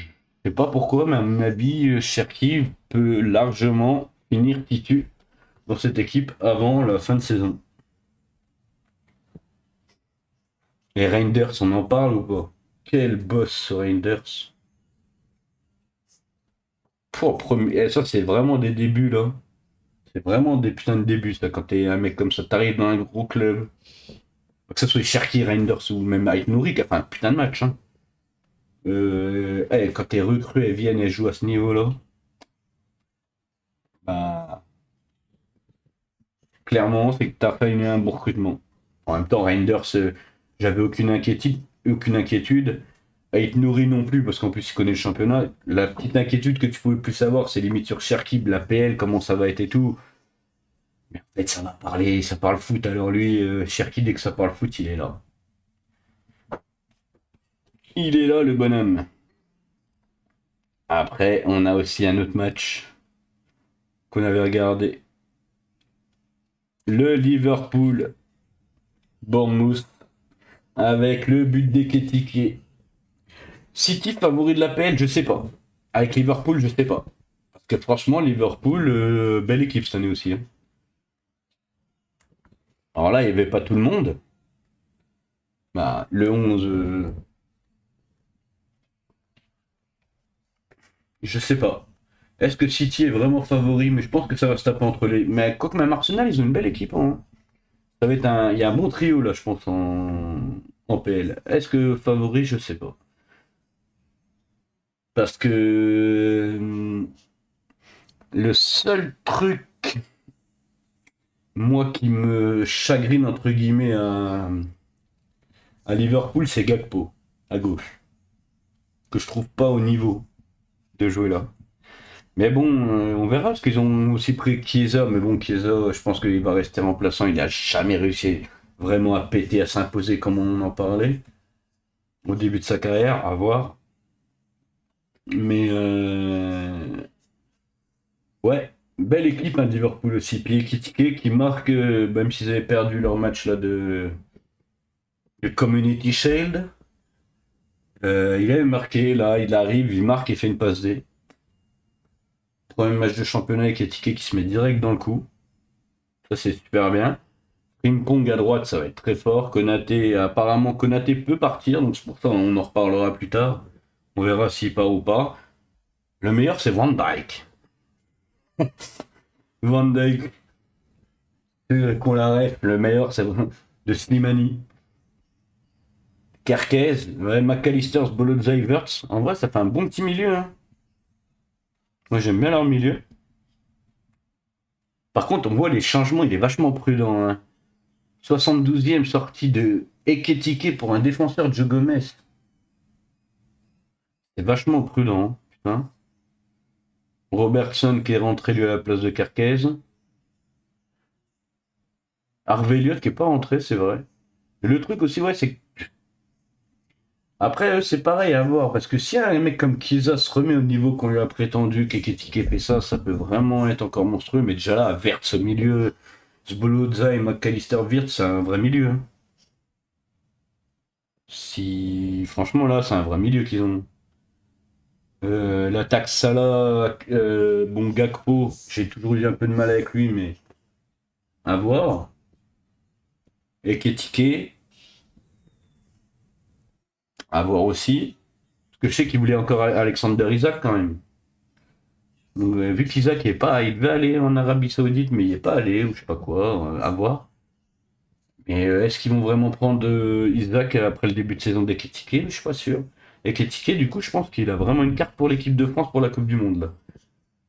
A: sais pas pourquoi, mais à mon avis, Cherki peut largement finir titu dans cette équipe avant la fin de saison. Et Reinders, on en parle ou pas? Quel boss ce Reinders. Ça, c'est vraiment des débuts là. C'est vraiment des putains de débuts ça. Quand t'es un mec comme ça, t'arrives dans un gros club. Que ce soit Cherki, Reinders ou même Ait Nouri qui a fait un putain de match. Hein. Quand tes recrues elles viennent et jouent à ce niveau-là, bah, clairement, c'est que t'as fait un bon recrutement. En même temps, Reinders, j'avais aucune inquiétude. Ait Nouri non plus, parce qu'en plus, il connaît le championnat. La petite inquiétude que tu pouvais plus savoir, c'est limite sur Cherki, la PL, comment ça va être et tout. Mais en fait, ça va parler, ça parle foot. Alors lui, Cherki, dès que ça parle foot, il est là. Il est là, le bonhomme. Après, on a aussi un autre match qu'on avait regardé. Le Liverpool Bournemouth avec le but d'Eketike. City favori de la PL, je sais pas. Avec Liverpool, je sais pas. Parce que franchement, Liverpool, belle équipe cette année aussi. Hein. Alors là, il n'y avait pas tout le monde. Bah, le 11, je sais pas. Est-ce que City est vraiment favori? Mais je pense que ça va se taper entre les. Mais quoique même Arsenal, ils ont une belle équipe. Hein. Ça va être un. Il y a un bon trio là, je pense, en PL. Est-ce que favori? Je sais pas. Parce que le seul truc, moi, qui me chagrine, entre guillemets, à Liverpool, c'est Gakpo, à gauche. Que je trouve pas au niveau de jouer là. Mais bon, on verra, parce qu'ils ont aussi pris Chiesa. Mais bon, Chiesa, je pense qu'il va rester remplaçant. Il a jamais réussi vraiment à péter, à s'imposer comme on en parlait au début de sa carrière, à voir. Mais ouais, belle équipe hein, de Liverpool aussi. Puis Ekitike qui marque, même s'ils avaient perdu leur match là de Community Shield, il avait marqué là, il arrive, il marque et fait une passe D. Premier match de championnat avec Ekitike qui se met direct dans le coup. Ça c'est super bien. Ping-pong à droite, ça va être très fort. Konaté, apparemment Konaté peut partir, donc c'est pour ça on en reparlera plus tard. On verra s'il part ou pas. Le meilleur c'est Van Dyke. Van Dyke, qu'on la ref, le meilleur c'est de Slimani. Kerkez, ouais, McAllister, Bologna, Everts. En vrai, ça fait un bon petit milieu. Hein. Moi, j'aime bien leur milieu. Par contre, on voit les changements, il est vachement prudent. Hein. 72e sortie de Eketike pour un défenseur de Joe Gomez. C'est vachement prudent. Hein, putain. Robertson qui est rentré lui à la place de Kerkez. Harvey Elliott qui est pas rentré, c'est vrai. Et le truc aussi, ouais, c'est après, c'est pareil à voir, parce que si un mec comme Chiesa se remet au niveau qu'on lui a prétendu, qu'Ekitike fait ça, ça peut vraiment être encore monstrueux, mais déjà là, Wirtz au milieu, Zbolotza et McAllister Wirtz, c'est un vrai milieu. Hein. Si... Franchement, là, c'est un vrai milieu qu'ils ont. L'attaque Salah, bon, Gakpo, j'ai toujours eu un peu de mal avec lui, mais à voir. Ekitike, à voir aussi. Parce que je sais qu'il voulait encore Alexander Isaac quand même. Donc, vu qu'Isaac est pas, il devait aller en Arabie Saoudite, mais il n'est pas allé, ou je sais pas quoi, à voir. Mais est-ce qu'ils vont vraiment prendre Isaac après le début de saison d'Ekitike? Je suis pas sûr. Ekitike, du coup, je pense qu'il a vraiment une carte pour l'équipe de France pour la Coupe du Monde, là.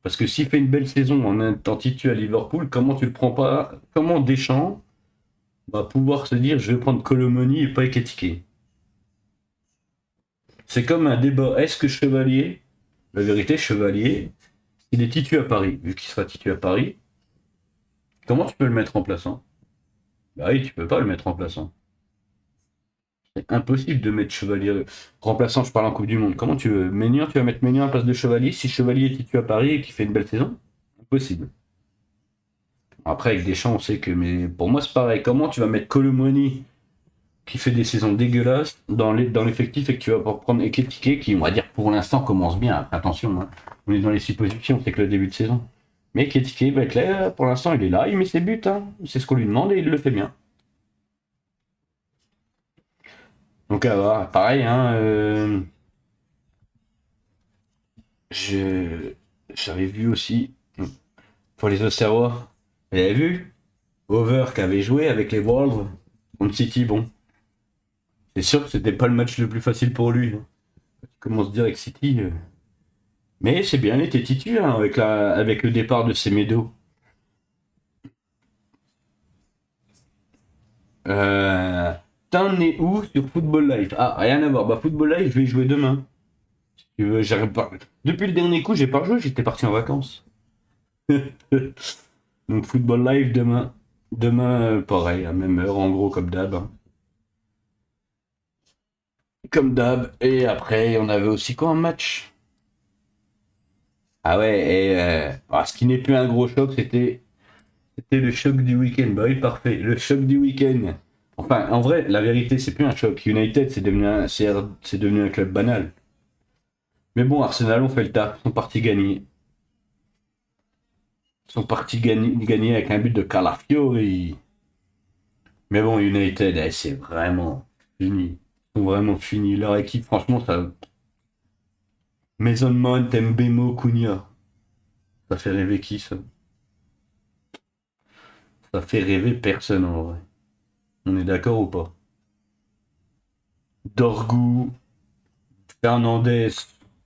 A: Parce que s'il fait une belle saison en étant titu à Liverpool, comment tu le prends pas? Comment Deschamps va pouvoir se dire je vais prendre Colomoni et pas Ekitike? C'est comme un débat. Est-ce que Chevalier, la vérité, Chevalier, il est titu à Paris, vu qu'il sera titu à Paris, comment tu peux le mettre en plaçant? Bah oui, tu peux pas le mettre remplaçant. C'est impossible de mettre Chevalier remplaçant, je parle en Coupe du Monde. Comment tu veux Ménian, tu vas mettre Ménian à la place de Chevalier si Chevalier est titu à Paris et qu'il fait une belle saison? Impossible. Après, avec Deschamps, on sait que. Mais pour moi, c'est pareil. Comment tu vas mettre Colomoni, qui fait des saisons dégueulasses, dans l'effectif, et que tu vas pas prendre Ekitike, qui, on va dire, pour l'instant, commence bien. Après, attention, hein. On est dans les suppositions, c'est que le début de saison. Mais Ekitike va être là, pour l'instant, il est là, il met ses buts. Hein. C'est ce qu'on lui demande et il le fait bien. Donc, pareil, hein. Je J'avais vu aussi pour les Auxerrois. Vous avez vu Over qui avait joué avec les Wolves contre City. Bon, c'est sûr que c'était pas le match le plus facile pour lui. Hein. Comment se dire avec City. Mais c'est bien, il était titu hein, avec le départ de Semedo. Euh, T'en es où sur Football Live? Ah, rien à voir. Bah, Football Live, je vais y jouer demain. Si tu veux, pas. Depuis le dernier coup, j'ai pas joué, j'étais parti en vacances. Donc Football Live demain. Demain, pareil, à même heure, en gros, comme d'hab. Hein. Comme d'hab. Et après, on avait aussi quoi un match? Ah ouais, et ce qui n'est plus un gros choc, c'était le choc du week-end. Bah oui, parfait. Le choc du week-end. Enfin, en vrai, la vérité, c'est plus un choc. United, c'est devenu un club banal. Mais bon, Arsenal ont fait le taf. Ils sont partis gagner. Ils sont partis gagner avec un but de Calafiori. Mais bon, United, c'est vraiment fini. Ils sont vraiment finis. Leur équipe, franchement, ça. Mason Mount, Mbemo, Cunha. Ça fait rêver qui, ça? Ça fait rêver personne, en vrai. On est d'accord ou pas? Dorgu, Fernandez,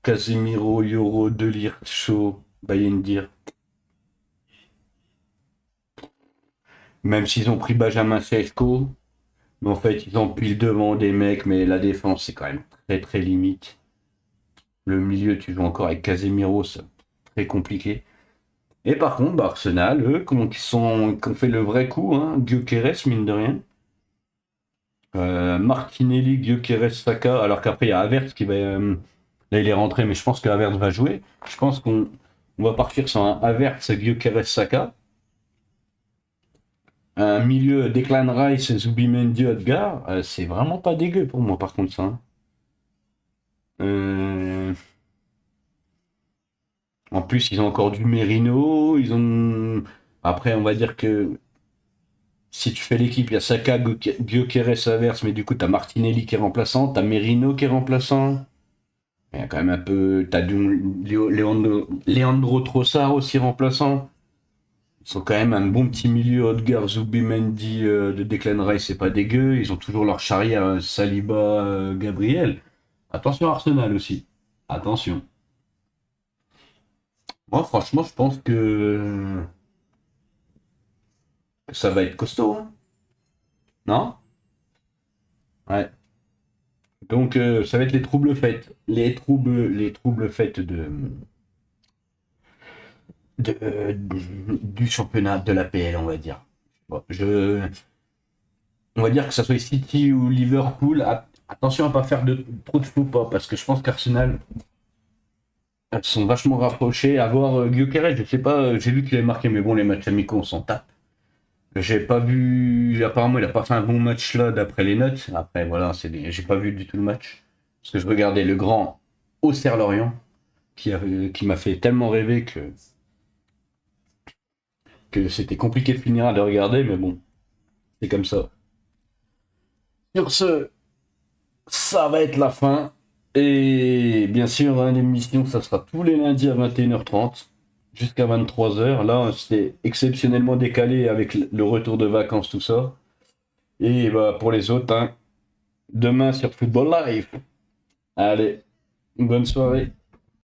A: Casemiro, Yoro, Delire, Shaw, Bayendir. Même s'ils ont pris Benjamin Sesko, mais en fait, ils ont pile devant des mecs, mais la défense, c'est quand même très très limite. Le milieu, tu joues encore avec Casemiro, c'est très compliqué. Et par contre, Arsenal, eux, qui ont fait le vrai coup, hein, Gyökeres, mine de rien. Martinelli, Gyökeres, Saka, alors qu'après, il y a Havertz qui va. Là, il est rentré, mais je pense que Havertz va jouer. Je pense qu'on va partir sur un Havertz, Gyökeres, Saka. Un milieu Declan Rice, Zubimendi, Edgar. C'est vraiment pas dégueu pour moi, par contre, ça. Hein. Euh, En plus, ils ont encore du Merino. Ils ont. Après, on va dire que si tu fais l'équipe, il y a Saka, Gyökeres, Havertz, mais du coup, t'as Martinelli qui est remplaçant, t'as Merino qui est remplaçant. Il y a quand même un peu. T'as Leandro Trossard aussi remplaçant. Ils sont quand même un bon petit milieu. Odgar, Zubimendi de Declan Rice, c'est pas dégueu. Ils ont toujours leur charrière Saliba, Gabriel. Attention Arsenal aussi. Attention. Moi, franchement, je pense que ça va être costaud. Hein. Non? Ouais. Donc, ça va être les troubles fêtes. Les troubles fêtes du championnat de la PL, on va dire. Bon, on va dire que ça soit City ou Liverpool. Attention à pas faire trop de faux pas, parce que je pense qu'Arsenal, elles sont vachement rapprochées. À voir Gyökeres, je sais pas, j'ai vu qu'il avait marqué, mais bon, les matchs amicaux, on s'en tape. J'ai pas vu. Apparemment, il a pas fait un bon match là, d'après les notes. Après, voilà, j'ai pas vu du tout le match. Parce que je regardais le grand Auxerre-Lorient, qui m'a fait tellement rêver que c'était compliqué de finir à le regarder, mais bon, c'est comme ça. Sur ce, ça va être la fin. Et bien sûr, hein, l'émission, ça sera tous les lundis à 21h30 jusqu'à 23h. Là, c'était exceptionnellement décalé avec le retour de vacances, tout ça. Et bah, pour les autres, hein, demain sur Football Live. Allez, bonne soirée.